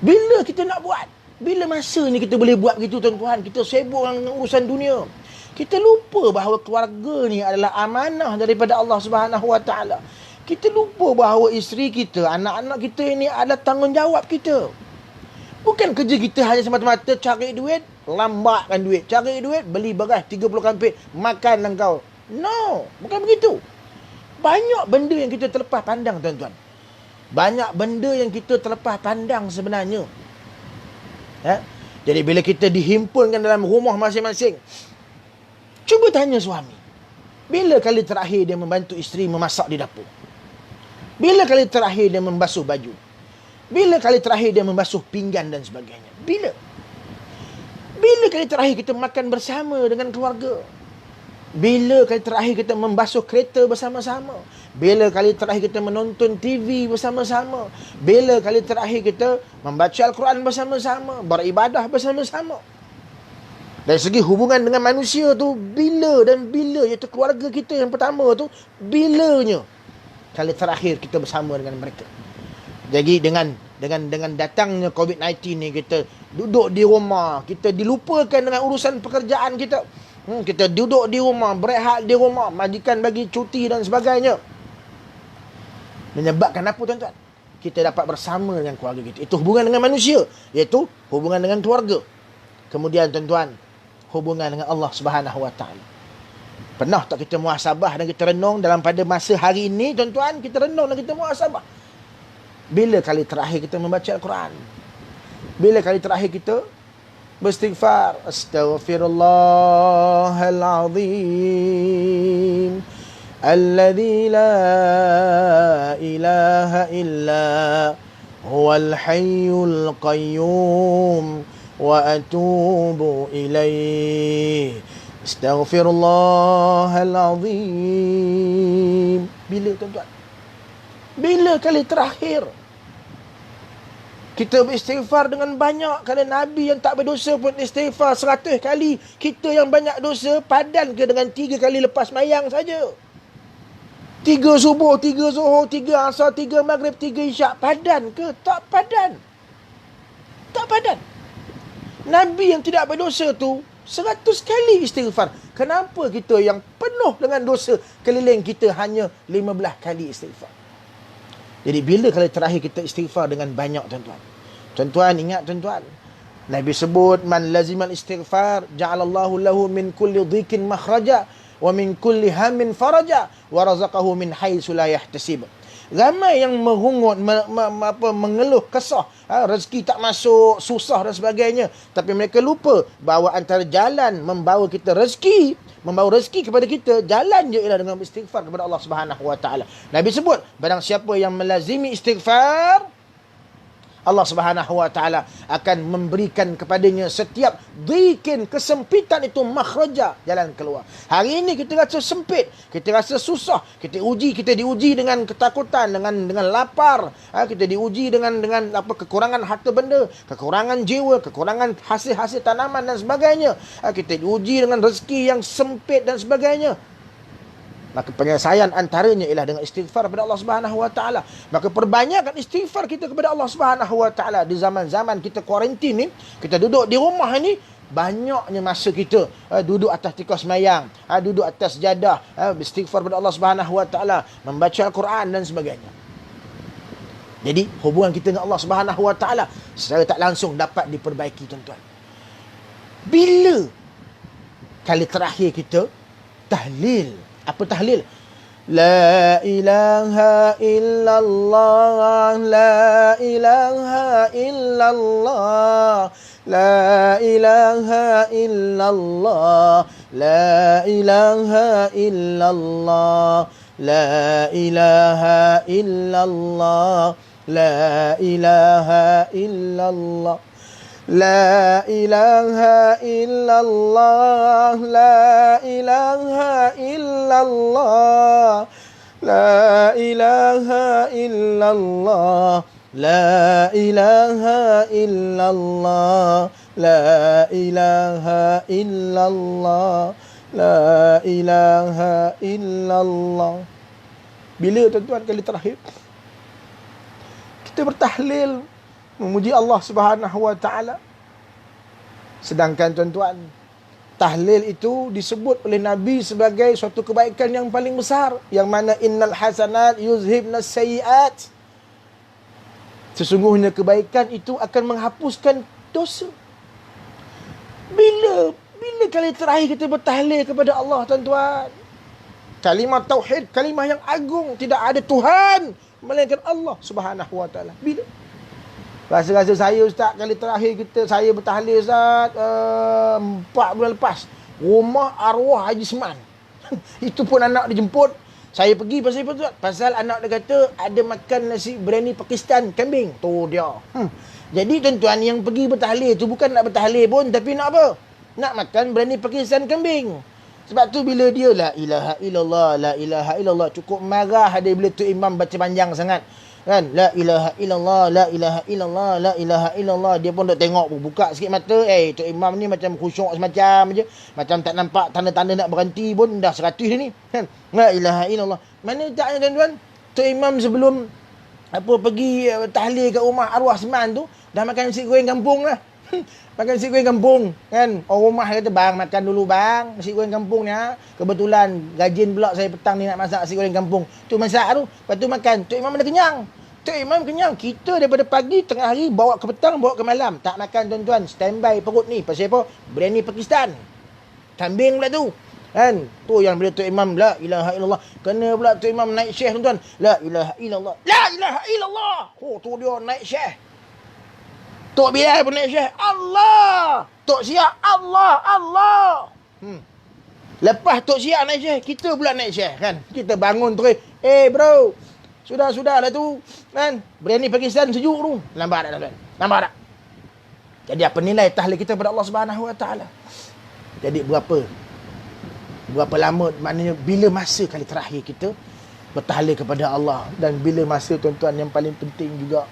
bila kita nak buat, bila masa ni kita boleh buat gitu, tuan-tuan? Kita sibuk dengan urusan dunia, kita lupa bahawa keluarga ni adalah amanah daripada Allah Subhanahu Wa Taala. Kita lupa bahawa isteri kita, anak-anak kita ini adalah tanggungjawab kita. Bukan kerja kita hanya semata-mata cari duit, lambatkan duit, cari duit, beli beras 30 kampit, makan engkau. No, bukan begitu. Banyak benda yang kita terlepas pandang, tuan-tuan. Banyak benda yang kita terlepas pandang sebenarnya. Jadi bila kita dihimpunkan dalam rumah masing-masing, cuba tanya suami, bila kali terakhir dia membantu isteri memasak di dapur? Bila kali terakhir dia membasuh baju? Bila kali terakhir dia membasuh pinggan dan sebagainya? Bila kali terakhir kita makan bersama dengan keluarga? Bila kali terakhir kita membasuh kereta bersama-sama? Bila kali terakhir kita menonton TV bersama-sama? Bila kali terakhir kita membaca Al-Quran bersama-sama, beribadah bersama-sama? Dari segi hubungan dengan manusia tu, bila, iaitu keluarga kita yang pertama tu, bilanya kali terakhir kita bersama dengan mereka? Jadi dengan datangnya COVID-19 ni, kita duduk di rumah, kita dilupakan dengan urusan pekerjaan kita. Kita duduk di rumah, berehat di rumah, majikan bagi cuti dan sebagainya. Menyebabkan apa, tuan-tuan? Kita dapat bersama dengan keluarga kita. Itu hubungan dengan manusia, iaitu hubungan dengan keluarga. Kemudian, tuan-tuan, hubungan dengan Allah Subhanahu Wa Taala. Pernah tak kita muhasabah dan kita renung dalam pada masa hari ini, tuan-tuan? Kita renung dan kita muhasabah. Bila kali terakhir kita membaca Al-Quran? Bila kali terakhir kita beristighfar? Astaghfirullahalazim alladzi la ilaha illa huwal hayyul qayyum wa atubu ilaih. Astaghfirullahalazim. Bila, tuan-tuan? Bila kali terakhir Kita beristighfar dengan banyak. Kalau Nabi yang tak berdosa pun istighfar 100 kali. Kita yang banyak dosa, padan ke dengan 3 kali lepas mayang saja? 3 subuh, 3 zuhur, 3 asar, 3 maghrib, 3 isyak. Padan ke? Tak padan. Tak padan. Nabi yang tidak berdosa tu 100 kali istighfar. Kenapa kita yang penuh dengan dosa keliling kita hanya 15 kali istighfar? Jadi bila kali terakhir kita istighfar dengan banyak, tuan-tuan? Tuan-tuan ingat, tuan-tuan, Nabi sebut man lazimal istighfar ja'alallahu lahu min kulli dhikin makhraja wa min kulli hammin faraja wa razaqahu min haitsu la yahtasib. Ramai yang merungut, mengeluh kesah, rezeki tak masuk, susah dan sebagainya, tapi mereka lupa bahawa antara jalan membawa rezeki kepada kita, jalan je ialah dengan istighfar kepada Allah Subhanahu Wa Taala. Nabi sebut, barang siapa yang melazimi istighfar, Allah Subhanahu Wa Taala akan memberikan kepadanya setiap dhikin, kesempitan itu, makhraja, jalan keluar. Hari ini kita rasa sempit, kita rasa susah, kita diuji dengan ketakutan, dengan lapar, kita diuji dengan kekurangan harta benda, kekurangan jiwa, kekurangan hasil-hasil tanaman dan sebagainya. Kita diuji dengan rezeki yang sempit dan sebagainya. Maka penyelesaian antaranya ialah dengan istighfar kepada Allah Subhanahu Wa Taala. Maka perbanyakkan istighfar kita kepada Allah Subhanahu Wa Taala di zaman-zaman kita kuarantin ni, kita duduk di rumah ni, banyaknya masa kita duduk atas tikar semayang, duduk atas jadah, istighfar kepada Allah Subhanahu Wa Taala, membaca Al-Quran dan sebagainya. Jadi hubungan kita dengan Allah Subhanahu Wa Taala secara tak langsung dapat diperbaiki, tuan-tuan. Bila kali terakhir kita tahlil? Apa tahlil? La ilaha illallah, la ilaha illallah, la ilaha illallah, la ilaha illallah, la ilaha illallah, la ilaha illallah. La ilaha illallah, la ilaha illallah, la ilaha illallah, la ilaha illallah, la ilaha illallah, la ilaha illallah. Bila, tuan-tuan, kali terakhir kita bertahlil memuji Allah Subhanahu Wa Taala? Sedangkan, tuan-tuan, tahlil itu disebut oleh Nabi sebagai suatu kebaikan yang paling besar, yang mana innal hasanat yuzhibnas sayyiat. Sesungguhnya kebaikan itu akan menghapuskan dosa. Bila kali terakhir kita bertahlil kepada Allah, tuan-tuan? Kalimah tauhid, kalimah yang agung, tidak ada Tuhan melainkan Allah Subhanahu Wa Taala. Bila? Rasa-rasa saya, Ustaz, kali terakhir saya bertahlil, Ustaz, 4 bulan lepas. Rumah arwah Haji Seman. Itu pun anak dijemput. Saya pergi pasal apa, Ustaz? Pasal anak dia kata ada makan nasi biryani Pakistan kambing. Tu dia. Jadi, tuan-tuan, yang pergi bertahlil tu bukan nak bertahlil pun, tapi nak apa? Nak makan biryani Pakistan kambing. Sebab tu bila dia la ilaha illallah, la ilaha illallah, cukup marah ada bila tu imam baca panjang sangat. Kan, la ilaha illallah, la ilaha illallah, la ilaha illallah, dia pun duk tengok, buka sikit mata, tu imam ni macam khusyuk semacam je, macam tak nampak tanda-tanda nak berhenti pun dah 100 dah ni, kan, la ilaha illallah. Mana taknya, tuan-tuan, tu imam sebelum pergi tahlil kat rumah arwah Seman tu dah makan nasi goreng kampung lah. Makan nasi goreng kampung, kan. Orang rumah kata, bang, makan dulu bang nasi goreng kampung ni. Kebetulan gajin pula saya petang ni nak masak nasi goreng kampung. Tu masak tu, lepas tu makan. Tok imam dah kenyang. Tok imam kenyang. Kita daripada pagi, tengah hari, bawa ke petang, bawa ke malam. Tak makan, tuan-tuan. Standby perut ni. Pasal apa? Biryani Pakistan. Kambing pula tu. Kan? Tu yang bila Tok imam la ilaha illallah. Kena pula Tok imam naik syekh, tuan-tuan. La ilaha illallah. La ilaha illallah. Oh, tu dia naik syekh. Tok Bilal pun naik syekh. Allah. Tok Siak. Allah. Allah. Lepas Tok Siak naik syekh, kita pula naik syekh, kan. Kita bangun terus. Bro. Sudah lah tu. Kan. Biryani Pakistan sejuk tu. Nampak tak, tuan-tuan? Nampak tak? Jadi apa nilai tahlil kita kepada Allah Subhanahu Wa Taala? Jadi berapa lama, maknanya bila masa kali terakhir kita bertahlil kepada Allah? Dan bila masa, tuan-tuan, yang paling penting juga,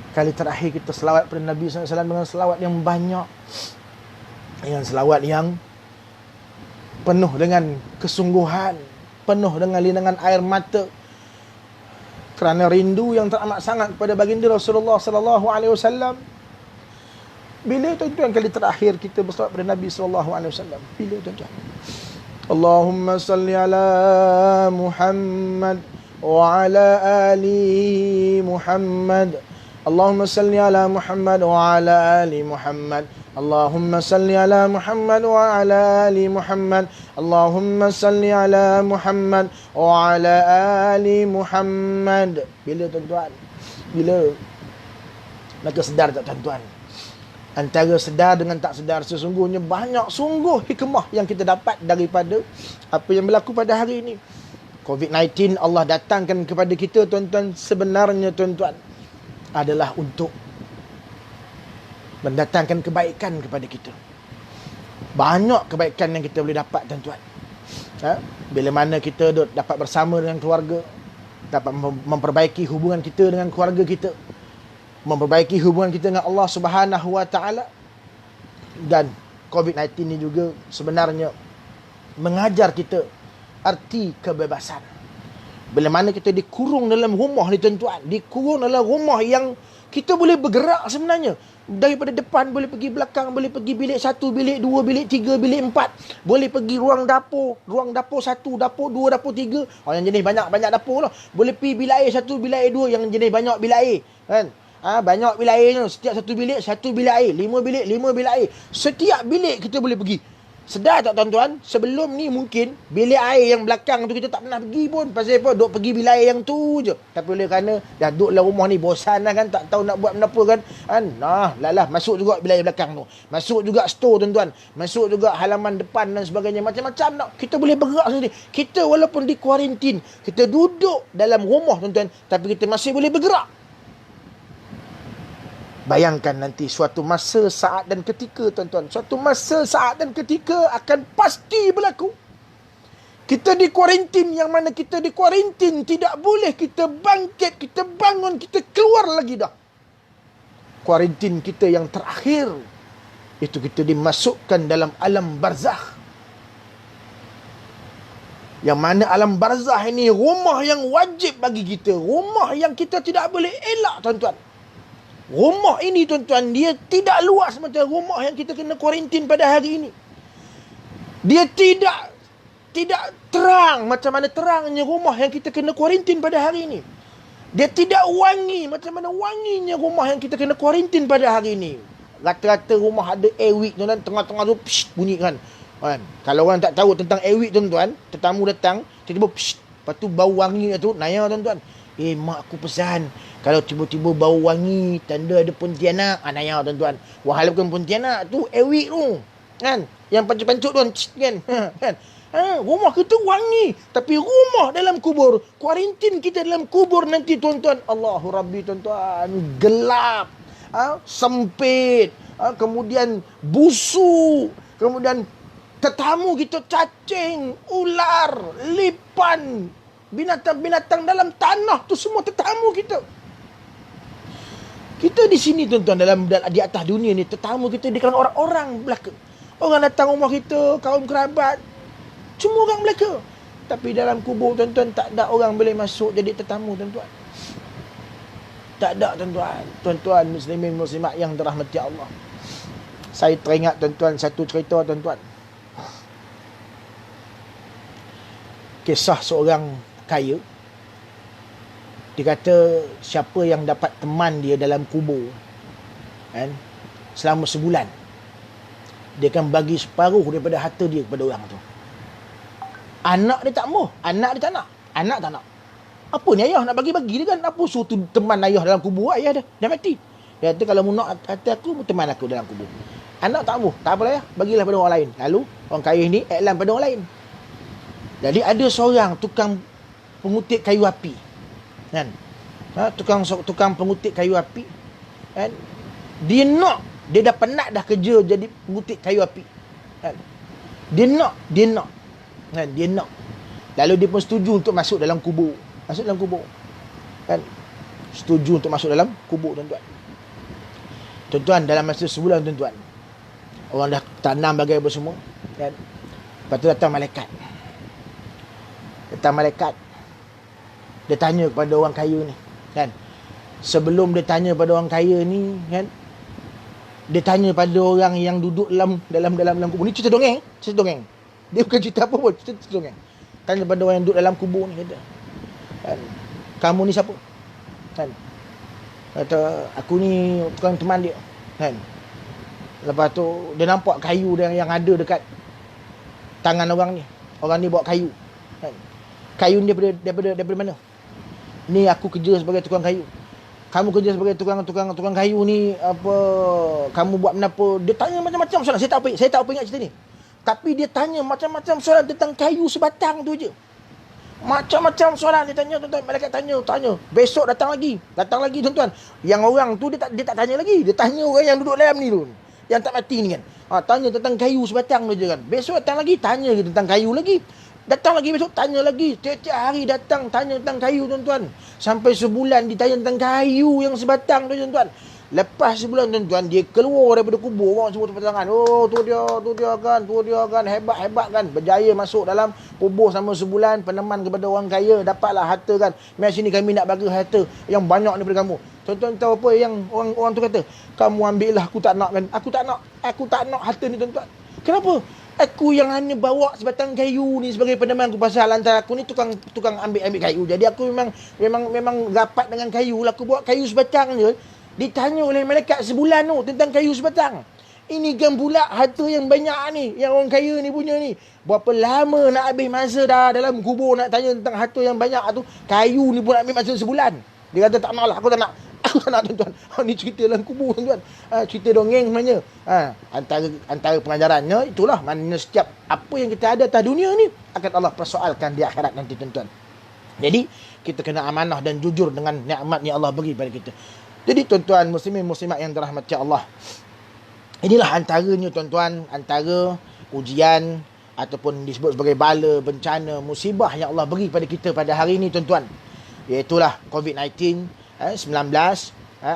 Kali terakhir kita selawat pada Nabi SAW dengan selawat yang banyak, dengan selawat yang penuh dengan kesungguhan, penuh dengan linangan air mata, kerana rindu yang teramat sangat kepada baginda Rasulullah sallallahu alaihi wasallam. Bila tuan-tuan kali terakhir kita berselawat pada Nabi sallallahu alaihi wasallam? Bila tuan-tuan? Allahumma salli ala Muhammad wa ala ali Muhammad. Allahumma salli ala Muhammad wa ala ali Muhammad. Allahumma salli ala Muhammad wa ala ali Muhammad. Allahumma salli ala Muhammad wa ala ali Muhammad. Bila tuan-tuan? Bila? Maka sedar tak tuan-tuan? Antara sedar dengan tak sedar, sesungguhnya banyak sungguh hikmah yang kita dapat daripada apa yang berlaku pada hari ini. COVID-19 Allah datangkan kepada kita tuan-tuan, sebenarnya tuan-tuan adalah untuk mendatangkan kebaikan kepada kita. Banyak kebaikan yang kita boleh dapat tuan-tuan. Bila mana kita dapat bersama dengan keluarga, dapat memperbaiki hubungan kita dengan keluarga kita, memperbaiki hubungan kita dengan Allah Subhanahu Wa Taala. Dan COVID-19 ini juga sebenarnya mengajar kita arti kebebasan. Bila mana kita dikurung dalam rumah ni tuan-tuan, dikurung dalam rumah yang kita boleh bergerak sebenarnya. Daripada depan boleh pergi belakang, boleh pergi bilik 1, bilik 2, bilik 3, bilik 4. Boleh pergi ruang dapur 1, dapur 2, dapur 3. Yang jenis banyak-banyak dapur lah. Boleh pergi bilik air 1, bilik air 2, yang jenis banyak bilik air. Kan? Banyak bilik airnya. Setiap satu bilik air. 5 bilik air. Setiap bilik kita boleh pergi. Sedar tak tuan-tuan? Sebelum ni mungkin bilik air yang belakang tu kita tak pernah pergi pun. Pasal apa? Duk pergi bilik air yang tu je. Tapi oleh kerana dah duduk dalam rumah ni bosan lah kan, tak tahu nak buat apa kan. Lah masuk juga bilik air belakang tu. Masuk juga store tuan-tuan. Masuk juga halaman depan dan sebagainya. Macam-macam nak. Kita boleh bergerak sendiri. Kita walaupun di kuarantin, kita duduk dalam rumah tuan-tuan, tapi kita masih boleh bergerak. Bayangkan nanti suatu masa, saat dan ketika tuan-tuan, suatu masa, saat dan ketika akan pasti berlaku. Kita di kuarantin, yang mana kita di kuarantin tidak boleh kita bangkit, kita bangun, kita keluar lagi dah. Kuarantin kita yang terakhir, itu kita dimasukkan dalam alam barzakh. Yang mana alam barzakh ini rumah yang wajib bagi kita, rumah yang kita tidak boleh elak tuan-tuan. Rumah ini tuan-tuan, dia tidak luas macam rumah yang kita kena kuarantin pada hari ini. Dia tidak terang macam mana terangnya rumah yang kita kena kuarantin pada hari ini. Dia tidak wangi macam mana wanginya rumah yang kita kena kuarantin pada hari ini. Rata-rata rumah ada airwick tuan-tuan, tengah-tengah tu psh, bunyi kan. Kalau orang tak tahu tentang airwick tuan-tuan, tetamu datang, tiba-tiba psh, lepas tu bau wangi tu, naya tuan-tuan. Mak aku pesan, kalau tiba-tiba bau wangi, tanda ada pontianak. Naya tuan-tuan. Walaupun pontianak tu airwick tu. Kan? Yang pancuk-pancuk tu kan? Kan? Rumah kita wangi. Tapi rumah dalam kubur, kuarantin kita dalam kubur nanti tuan-tuan, Allahu Rabbi tuan-tuan, gelap, sempit, kemudian busuk, kemudian tetamu kita cacing, ular, lipan, binatang-binatang dalam tanah tu semua tetamu kita. Kita di sini tuan-tuan, di atas dunia ni, tetamu kita di kalangan orang-orang belaka. Orang datang rumah kita, kaum kerabat, semua orang belaka. Tapi dalam kubur tuan-tuan, tak ada orang boleh masuk jadi tetamu tuan-tuan. Tak ada tuan-tuan. Tuan-tuan muslimin muslimat yang dirahmati Allah. Saya teringat tuan-tuan satu cerita tuan-tuan. Kisah seorang kaya. Dia kata siapa yang dapat teman dia dalam kubur kan, selama sebulan, dia akan bagi separuh daripada harta dia kepada orang tu. Anak dia tak mau, anak dia tak nak. Anak tak nak. Apa ni ayah nak bagi-bagi dia kan? Apa suruh teman ayah dalam kubur? Ayah dah mati. Dia kata kalau mu nak harta aku, teman aku dalam kubur. Anak tak mau, tak apalah ya, bagilah pada orang lain. Lalu orang kaya ni iklan pada orang lain. Jadi ada seorang tukang pengutip kayu api kan, tukang pengutip kayu api kan, dia dah penat dah kerja jadi pengutip kayu api kan, dia nak kan, dia nak. Lalu dia pun setuju untuk masuk dalam kubur kan. setuju untuk masuk dalam kubur, tuan-tuan. Tuan-tuan, dalam masa sebulan, tuan-tuan, orang dah tanam bagai apa semua, kan? Lepas tu datang malaikat. Dia tanya kepada orang kaya ni, kan? Sebelum dia tanya pada orang kaya ni, kan, dia tanya pada orang yang duduk dalam kubur ni. Cerita dongeng. Dia bukan cerita apa pun, cerita dongeng. Tanya pada orang yang duduk dalam kubur ni, kata, kan, kamu ni siapa? Kan? Kata, aku ni tukang teman dia, kan? Lepas tu dia nampak kayu yang ada dekat tangan orang ni. Orang ni bawa kayu, kan? Kayu ni daripada mana? Ni aku kerja sebagai tukang kayu. Kamu kerja sebagai tukang kayu ni, apa kamu buat kenapa? Dia tanya macam-macam soalan. Saya tak apa ingat cerita ni. Tapi dia tanya macam-macam soalan tentang kayu sebatang tu je. Macam-macam soalan dia tanya, tuan-tuan. Malaikat tanya. Besok datang lagi, tuan-tuan. Yang orang tu dia tak tanya lagi. Dia tanya orang yang duduk dalam ni tu, yang tak mati ni, kan. Tanya tentang kayu sebatang tu je, kan. Besok datang lagi, tanya tentang kayu lagi. Datang lagi besok, tanya lagi. Tiap-tiap hari datang, tanya tentang kayu, tuan-tuan. Sampai sebulan ditanya tentang kayu yang sebatang tu, tuan-tuan. Lepas sebulan, tuan-tuan, dia keluar daripada kubur. Orang semua tepuk tangan. Oh, tu dia kan. Hebat kan. Berjaya masuk dalam kubur sama sebulan. Peneman kepada orang kaya. Dapatlah harta, kan. Mari sini kami nak bagi harta yang banyak daripada kamu. Tuan-tuan tahu apa yang orang tu kata? Kamu ambil lah, aku tak nak, kan. Aku tak nak harta ni, tuan-tuan. Kenapa? Aku yang hanya bawa sebatang kayu ni sebagai peneman aku, pasal antara aku ni tukang ambil kayu. Jadi aku memang rapat dengan kayu lah. Aku bawa kayu sebatang je. Ditanya oleh malaikat sebulan tu tentang kayu sebatang. Ini kan pula harta yang banyak ni, yang orang kaya ni punya ni. Berapa lama nak habis masa dah dalam kubur nak tanya tentang harta yang banyak tu. Kayu ni pun nak ambil masa sebulan. Dia kata tak nak lah, aku tak nak, tuan-tuan. Ni cerita dalam kubur, tuan-tuan. Cerita dongeng sebenarnya. Antara pengajarannya itulah, maknanya setiap apa yang kita ada atas dunia ni akan Allah persoalkan di akhirat nanti, tuan-tuan. Jadi kita kena amanah dan jujur dengan nikmat yang Allah bagi pada kita. Jadi tuan-tuan muslimin muslimat yang dirahmati Allah, inilah antaranya, tuan-tuan, antara ujian ataupun disebut sebagai bala, bencana, musibah yang Allah beri pada kita pada hari ini, tuan-tuan. Iaitulah COVID-19, 19.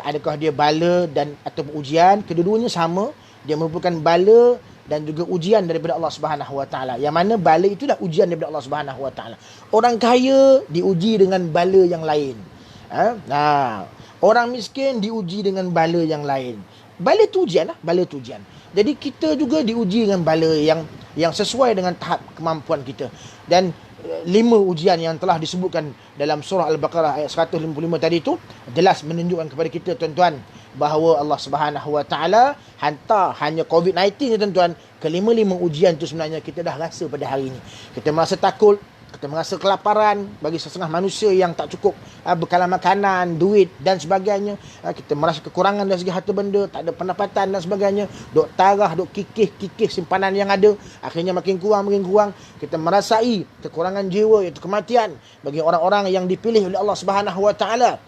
Adakah dia bala dan ataupun ujian? Kedua-duanya sama. Dia merupakan bala dan juga ujian daripada Allah Subhanahu Wa Taala. Yang mana bala itulah ujian daripada Allah Subhanahu Wa Taala. Orang kaya diuji dengan bala yang lain. Orang miskin diuji dengan bala yang lain. Bala tu ujian lah, bala tu ujian. Jadi kita juga diuji dengan bala yang sesuai dengan tahap kemampuan kita. Dan 5 ujian yang telah disebutkan dalam surah Al-Baqarah ayat 155 tadi tu jelas menunjukkan kepada kita, tuan-tuan, bahawa Allah Subhanahu Wa Taala hantar hanya COVID-19 ni, tuan-tuan. Kelima-lima ujian tu sebenarnya kita dah rasa pada hari ini. Kita merasa takut, kita merasa kelaparan bagi setengah manusia yang tak cukup bekalan makanan, duit dan sebagainya. Kita merasa kekurangan dari segi harta benda, tak ada pendapatan dan sebagainya. Duk tarah, duk kikih simpanan yang ada. Akhirnya makin kurang. Kita merasai kekurangan jiwa, iaitu kematian bagi orang-orang yang dipilih oleh Allah Subhanahu Wa Taala.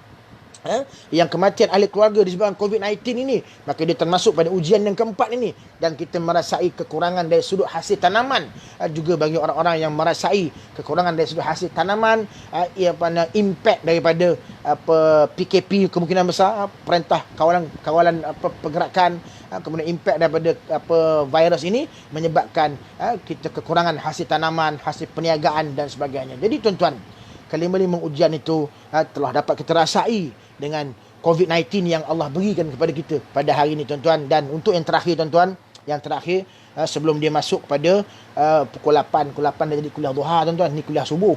Yang kematian ahli keluarga disebabkan COVID-19 ini, maka dia termasuk pada ujian yang keempat ini. Dan kita merasai kekurangan dari sudut hasil tanaman. Juga bagi orang-orang yang merasai kekurangan dari sudut hasil tanaman, impact daripada PKP kemungkinan besar, perintah kawalan pergerakan, kemudian impact daripada virus ini menyebabkan kita kekurangan hasil tanaman, hasil perniagaan dan sebagainya. Jadi tuan-tuan, kelima-lima ujian itu telah dapat kita rasai dengan COVID-19 yang Allah berikan kepada kita pada hari ini, tuan-tuan. Dan untuk yang terakhir, tuan-tuan, sebelum dia masuk pada pukul 8 dah jadi kuliah duha, tuan-tuan. Ni kuliah subuh.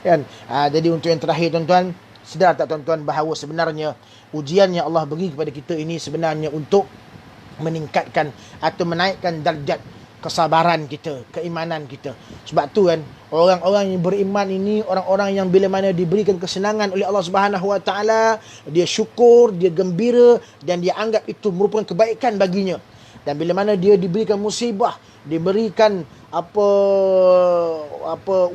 Kan? Jadi untuk yang terakhir, tuan-tuan, sedar tak, tuan-tuan, bahawa sebenarnya ujian yang Allah beri kepada kita ini sebenarnya untuk meningkatkan atau menaikkan darjat kesabaran kita, keimanan kita. Sebab tu kan, orang-orang yang beriman ini, orang-orang yang bila mana diberikan kesenangan oleh Allah Subhanahu Wa Taala, dia syukur, dia gembira dan dia anggap itu merupakan kebaikan baginya. Dan bila mana dia diberikan musibah, diberikan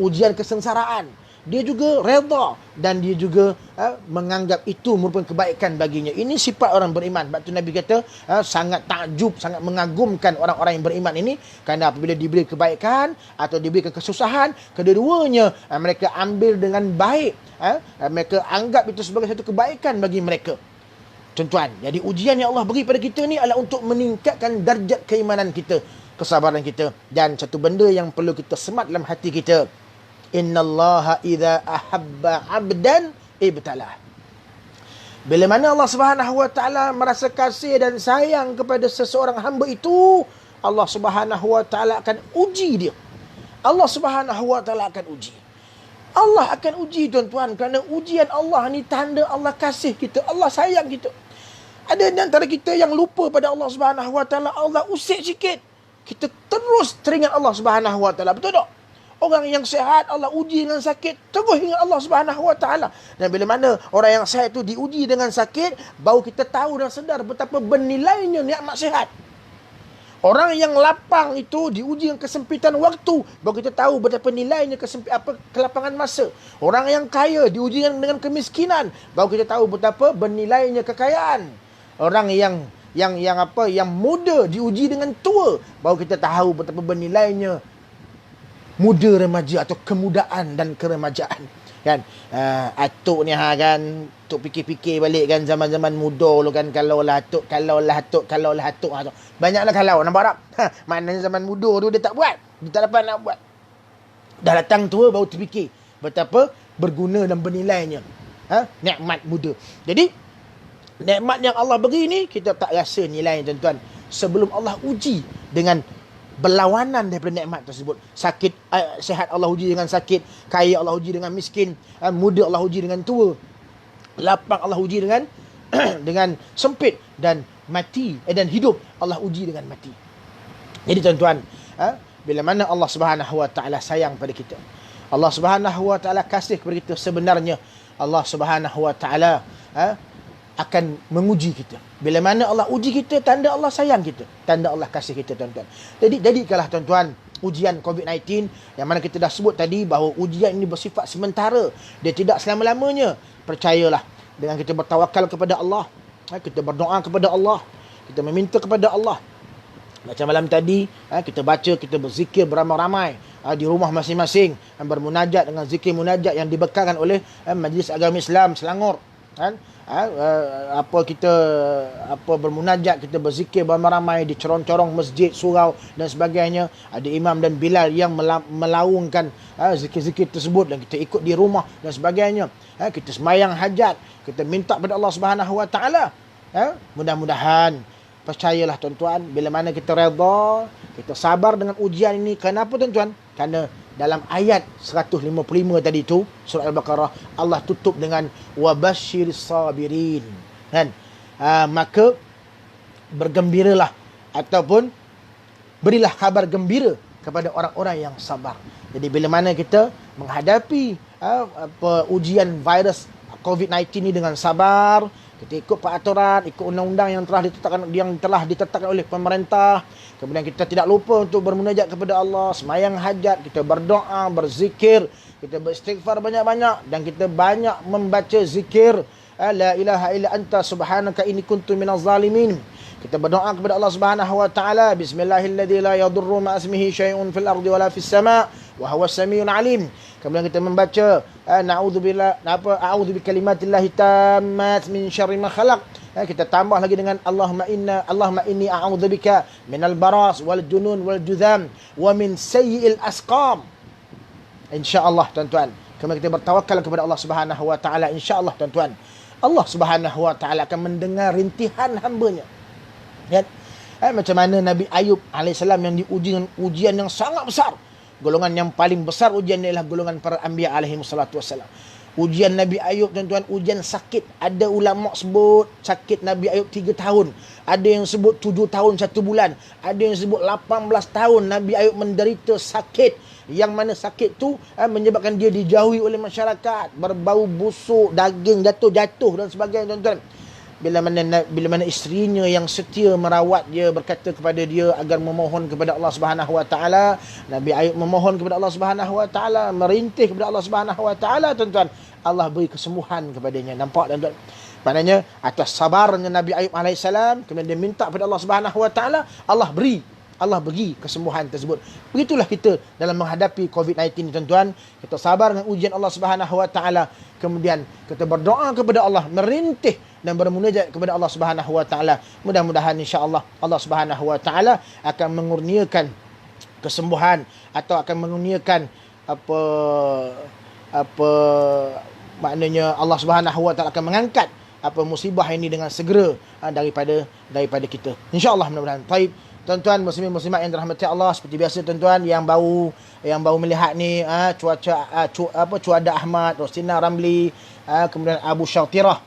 ujian kesengsaraan, dia juga redha dan dia juga menganggap itu merupakan kebaikan baginya. Ini sifat orang beriman. Sebab tu Nabi kata sangat takjub, sangat mengagumkan orang-orang yang beriman ini, kerana apabila diberi kebaikan atau diberikan kesusahan, kedua-duanya mereka ambil dengan baik. Mereka anggap itu sebagai satu kebaikan bagi mereka. Tuan-tuan, jadi ujian yang Allah beri pada kita ni adalah untuk meningkatkan darjat keimanan kita, kesabaran kita. Dan satu benda yang perlu kita semat dalam hati kita, innallaha idza ahabba 'abdan ibtalah. Bila mana Allah Subhanahu wa taala merasa kasih dan sayang kepada seseorang hamba itu, Allah Subhanahu wa taala akan uji dia. Allah Subhanahu wa taala akan uji. Allah akan uji, tuan-tuan, kerana ujian Allah ni tanda Allah kasih kita, Allah sayang kita. Ada di antara kita yang lupa pada Allah Subhanahu wa taala, Allah usik sikit, kita terus teringat Allah Subhanahu wa taala. Betul tak? Orang yang sihat Allah uji dengan sakit, terus ingat Allah Subhanahu wa taala. Dan bila mana orang yang sihat itu diuji dengan sakit, baru kita tahu dan sedar betapa bernilainya nikmat sihat. Orang yang lapang itu diuji dengan kesempitan waktu, baru kita tahu betapa nilainya kelapangan masa. Orang yang kaya diuji dengan kemiskinan, baru kita tahu betapa bernilainya kekayaan. Orang yang muda diuji dengan tua, baru kita tahu betapa bernilainya muda remaja atau kemudaan dan keremajaan. Kan? Atuk ni kan, Tok fikir-fikir balik kan zaman-zaman muda dulu kan, kalau lah atuk. Banyaklah kalau, nampak tak? Maknanya zaman muda tu dia tak buat. Dia tak dapat nak buat. Dah datang tua baru terfikir betapa berguna dan bernilainya nikmat muda. Jadi nikmat yang Allah beri ni kita tak rasa nilainya, tuan-tuan, sebelum Allah uji dengan berlawanan daripada nikmat tersebut. Sakit, sihat Allah uji dengan sakit, kaya Allah uji dengan miskin, muda Allah uji dengan tua, lapang Allah uji dengan dengan sempit, dan mati dan hidup Allah uji dengan mati. Jadi tuan-tuan, bila mana Allah Subhanahu wa taala sayang pada kita, Allah Subhanahu wa taala kasih kepada kita, sebenarnya Allah Subhanahu wa taala akan menguji kita. Bila mana Allah uji kita, tanda Allah sayang kita, tanda Allah kasih kita, tuan-tuan. Jadi jadikanlah, tuan-tuan, ujian COVID-19 yang mana kita dah sebut tadi bahawa ujian ini bersifat sementara, dia tidak selama-lamanya. Percayalah, dengan kita bertawakal kepada Allah, kita berdoa kepada Allah, kita meminta kepada Allah. Macam malam tadi, kita baca, kita berzikir beramai-ramai di rumah masing-masing, bermunajat dengan zikir munajat yang dibekalkan oleh Majlis Agama Islam Selangor. Kita bermunajat, kita berzikir beramai-ramai di corong-corong masjid, surau dan sebagainya. Ada imam dan bilal yang melaungkan zikir-zikir tersebut, dan kita ikut di rumah dan sebagainya. Kita semayang hajat, kita minta pada Allah Subhanahu wa taala. Mudah-mudahan, percayalah, tuan-tuan, bila mana kita redha, kita sabar dengan ujian ini. Kenapa, tuan-tuan? Kerana dalam ayat 155 tadi tu, surah Al-Baqarah, Allah tutup dengan wabasyiris sabirin. Kan? Maka bergembiralah ataupun berilah kabar gembira kepada orang-orang yang sabar. Jadi bila mana kita menghadapi ujian virus COVID-19 ni dengan sabar, kita ikut peraturan, ikut undang-undang yang telah ditetapkan oleh pemerintah. Kemudian kita tidak lupa untuk bermunajat kepada Allah, semayang hajat, kita berdoa, berzikir, kita beristighfar banyak-banyak, dan kita banyak membaca zikir la ilaha illa anta subhanaka inni kuntu minaz zalimin. Kita berdoa kepada Allah Subhanahu wa taala, bismillahilladzi la yadurru ma ismihi syai'un fil ardi wala fis sama' wa huwas samiul alim. Kemudian kita membaca a'udzu bikalimatillahi tammat min syarri ma khalaq. Kita tambah lagi dengan Allahumma inni a'udzubika minal baras wal junun wal judham wa min sayyi'il asqam. Insya-Allah, tuan-tuan, kemudian kita bertawakal kepada Allah Subhanahu wa taala, insya-Allah, tuan-tuan, Allah Subhanahu wa taala akan mendengar rintihan hamba-Nya. Ya. Macam mana Nabi Ayub alaihissalam yang diuji dengan ujian yang sangat besar. Golongan yang paling besar ujian ialah golongan para anbiya alaihi wassalatu wassalam. Ujian Nabi Ayub, tuan-tuan, ujian sakit. Ada ulama sebut sakit Nabi Ayub 3 tahun. Ada yang sebut 7 tahun 1 bulan. Ada yang sebut 18 tahun Nabi Ayub menderita sakit. Yang mana sakit tu menyebabkan dia dijauhi oleh masyarakat. Berbau busuk, daging jatuh-jatuh dan sebagainya, tuan-tuan. bila mana isterinya yang setia merawat dia, berkata kepada dia agar memohon kepada Allah Subhanahu Wa Taala. Nabi Ayub memohon kepada Allah Subhanahu Wa Taala, merintih kepada Allah Subhanahu Wa Taala, tuan-tuan. Allah beri kesembuhan kepadanya. Nampak, tuan-tuan? Maknanya atas sabarnya Nabi Ayub alaihissalam, kemudian dia minta kepada Allah Subhanahu Wa Taala, Allah beri kesembuhan tersebut. Begitulah kita dalam menghadapi COVID-19 ni, tuan-tuan. Kita sabar dengan ujian Allah Subhanahu Wa Taala. Kemudian kita berdoa kepada Allah, merintih dan bermunajat kepada Allah Subhanahu Wa Taala. Mudah-mudahan insya-Allah Allah Subhanahu Wa Taala akan mengurniakan kesembuhan atau akan mengurniakan apa maknanya Allah Subhanahu Wa Taala akan mengangkat musibah ini dengan segera daripada kita. Insya-Allah, mudah-mudahan. Baik. Tuan-tuan muslimin muslimat yang dirahmati Allah, seperti biasa tuan-tuan yang baru melihat ni Cuada Ahmad, Rostina Ramli, kemudian Abu Syautirah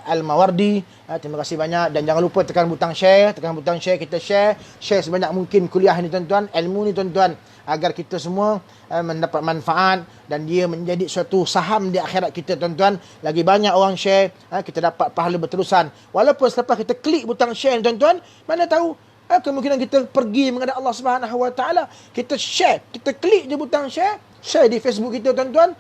Al-Mawardi, terima kasih banyak, dan jangan lupa tekan butang share, kita share sebanyak mungkin kuliah ni, tuan-tuan, ilmu ni, tuan-tuan, agar kita semua mendapat manfaat dan dia menjadi suatu saham di akhirat kita, tuan-tuan. Lagi banyak orang share, kita dapat pahala berterusan. Walaupun selepas kita klik butang share, tuan-tuan, mana tahu kemungkinan kita pergi menghadap Allah Subhanahu Wa Taala. Kita share, kita klik je butang share di Facebook kita, tuan-tuan.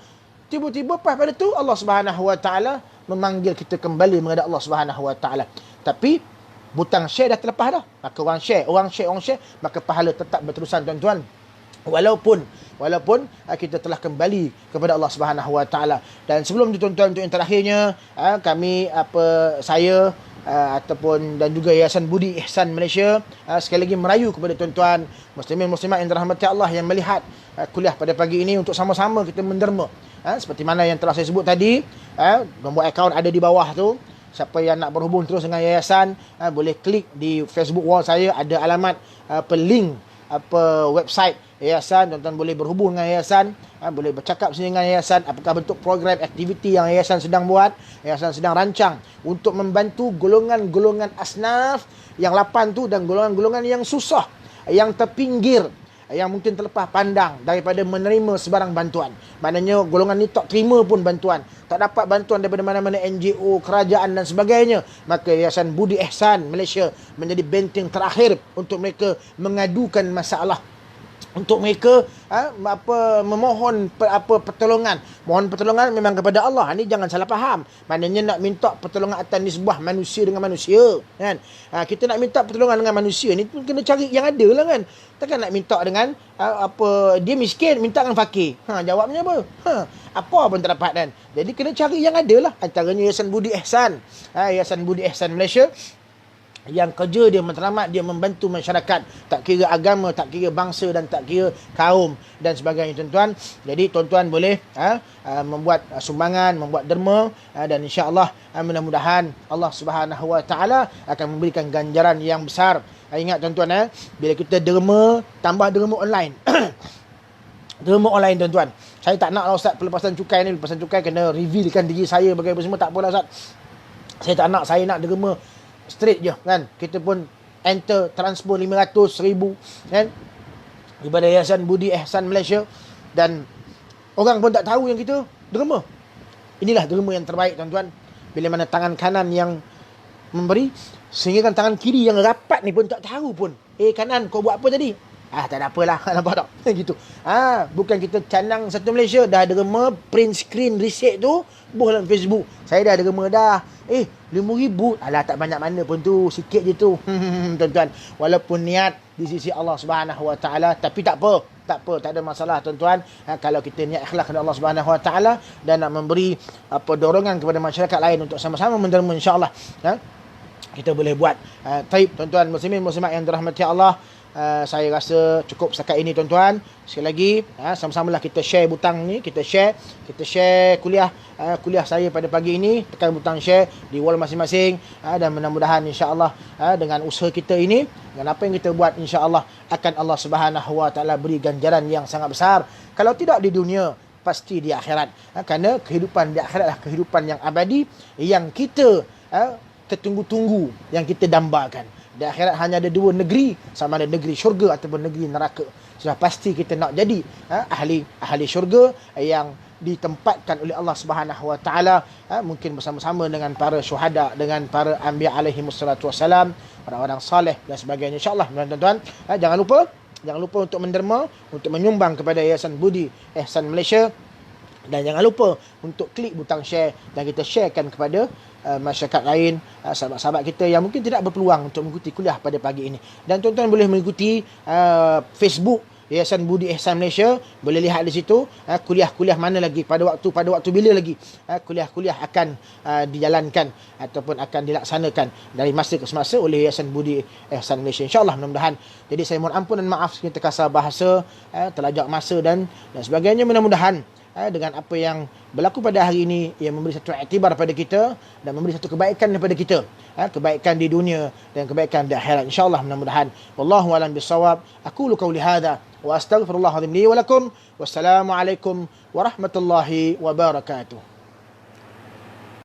Tiba-tiba pada tu Allah Subhanahu Wa Taala memanggil kita kembali menghadap Allah Subhanahu Wa Taala. Tapi butang share dah terlepas dah. Maka orang share, maka pahala tetap berterusan, tuan-tuan. Walaupun kita telah kembali kepada Allah Subhanahu Wa Taala. Dan sebelum tu, tuan-tuan, untuk yang terakhirnya, saya ataupun dan juga Yayasan Budi Ihsan Malaysia sekali lagi merayu kepada tuan-tuan muslimin muslimat yang dirahmati Allah yang melihat kuliah pada pagi ini, untuk sama-sama kita menderma. Seperti mana yang telah saya sebut tadi, nombor akaun ada di bawah tu. Siapa yang nak berhubung terus dengan yayasan, boleh klik di Facebook wall saya, ada alamat link website yayasan. Tuan-tuan boleh berhubung dengan yayasan, boleh bercakap sendiri dengan yayasan, apakah bentuk program aktiviti yang yayasan sedang buat, yayasan sedang rancang untuk membantu golongan-golongan asnaf yang 8 tu, dan golongan-golongan yang susah, yang terpinggir, yang mungkin terlepas pandang daripada menerima sebarang bantuan. Maknanya golongan ni tak terima pun bantuan, tak dapat bantuan daripada mana-mana NGO, kerajaan dan sebagainya. Maka Yayasan Budi Ihsan Malaysia menjadi benteng terakhir untuk mereka mengadukan masalah, untuk mereka memohon pertolongan. Mohon pertolongan memang kepada Allah. Ini jangan salah faham. Maknanya nak minta pertolongan atas nisbah manusia dengan manusia, kan? Kita nak minta pertolongan dengan manusia ni kena cari yang ada lah, kan? Takkan nak minta dengan dia miskin minta dengan fakir. Jawabnya apa? Apa pun tak dapat, kan? Jadi kena cari yang ada lah. Antaranya Yayasan Budi Ihsan, Yayasan Budi Ihsan Malaysia, yang kerja dia matlamat, dia membantu masyarakat, tak kira agama, tak kira bangsa dan tak kira kaum dan sebagainya, tuan-tuan. Jadi tuan-tuan boleh membuat sumbangan, membuat derma, dan insya-Allah mudah-mudahan Allah Subhanahu Wa Taala akan memberikan ganjaran yang besar. Ingat, tuan-tuan, bila kita derma, tambah derma online. Derma online, tuan-tuan. Saya tak nak lah, Ustaz, pelepasan cukai ni, pelepasan cukai kena revealkan diri saya bagaimana semua. Tak apalah, Ustaz. Saya tak nak, saya nak derma straight je, kan? Kita pun enter transfer 500,000, kan, daripada Yayasan Budi Ihsan Malaysia, dan orang pun tak tahu yang kita derma. Inilah derma yang terbaik, tuan-tuan. Bila mana tangan kanan yang memberi, sehingga kan tangan kiri yang rapat ni pun tak tahu pun, kanan kau buat apa tadi? Tak ada apalah. Nampak tak? Gitu. Bukan kita canang satu Malaysia dah derma, print screen receipt tu buh dalam Facebook. Saya dah derma dah. 5,000. Alah, tak banyak mana pun tu, sikit je tu. Tuan-tuan, walaupun niat di sisi Allah Subhanahu Wa Taala, tapi tak apa, tak ada masalah, tuan-tuan. Kalau kita niat ikhlas kepada Allah Subhanahu Wa Taala dan nak memberi dorongan kepada masyarakat lain untuk sama-sama menderma, insya-Allah, kita boleh buat. Taib, tuan-tuan muslimin muslimat yang dirahmati Allah, saya rasa cukup setakat ini, tuan-tuan. Sekali lagi, sama-samalah kita share butang ni, kita share kuliah saya pada pagi ini. Tekan butang share di wall masing-masing, dan mudah-mudahan insya-Allah dengan usaha kita ini, dengan apa yang kita buat, insya-Allah akan Allah Subhanahu Wa Taala beri ganjaran yang sangat besar. Kalau tidak di dunia, pasti di akhirat. Kerana kehidupan di akhirat adalah kehidupan yang abadi, yang kita tertunggu-tunggu, yang kita dambakan. Di akhirat hanya ada 2 negeri, sama ada negeri syurga ataupun negeri neraka. Sudah pasti kita nak jadi ahli syurga yang ditempatkan oleh Allah Subhanahu Wa Taala, mungkin bersama-sama dengan para syuhada, dengan para anbiya alaihi wassalatu wassalam, orang-orang saleh dan sebagainya, insyaallah. Tuan-tuan, jangan lupa untuk menderma, untuk menyumbang kepada Yayasan Budi Ihsan Malaysia, dan jangan lupa untuk klik butang share dan kita sharekan kepada masyarakat lain, sahabat-sahabat kita yang mungkin tidak berpeluang untuk mengikuti kuliah pada pagi ini. Dan tuan-tuan boleh mengikuti Facebook Yayasan Budi Ihsan Malaysia, boleh lihat di situ kuliah-kuliah mana lagi, pada waktu bila lagi kuliah-kuliah akan dijalankan ataupun akan dilaksanakan dari masa ke semasa oleh Yayasan Budi Ihsan Malaysia, insyaallah. Mudah-mudahan. Jadi saya mohon ampun dan maaf sekiranya terkasar bahasa, terlajak masa dan sebagainya. Mudah-mudahan dengan apa yang berlaku pada hari ini, ia memberi satu iktibar pada kita dan memberi satu kebaikan daripada kita, kebaikan di dunia dan kebaikan di akhirat, insyaallah. Mudah-mudahan. Wallahu a'lam bissawab. Aqulu qawli hadza wa astaghfirullah li wa lakum. Wassalamu alaikum warahmatullahi wabarakatuh.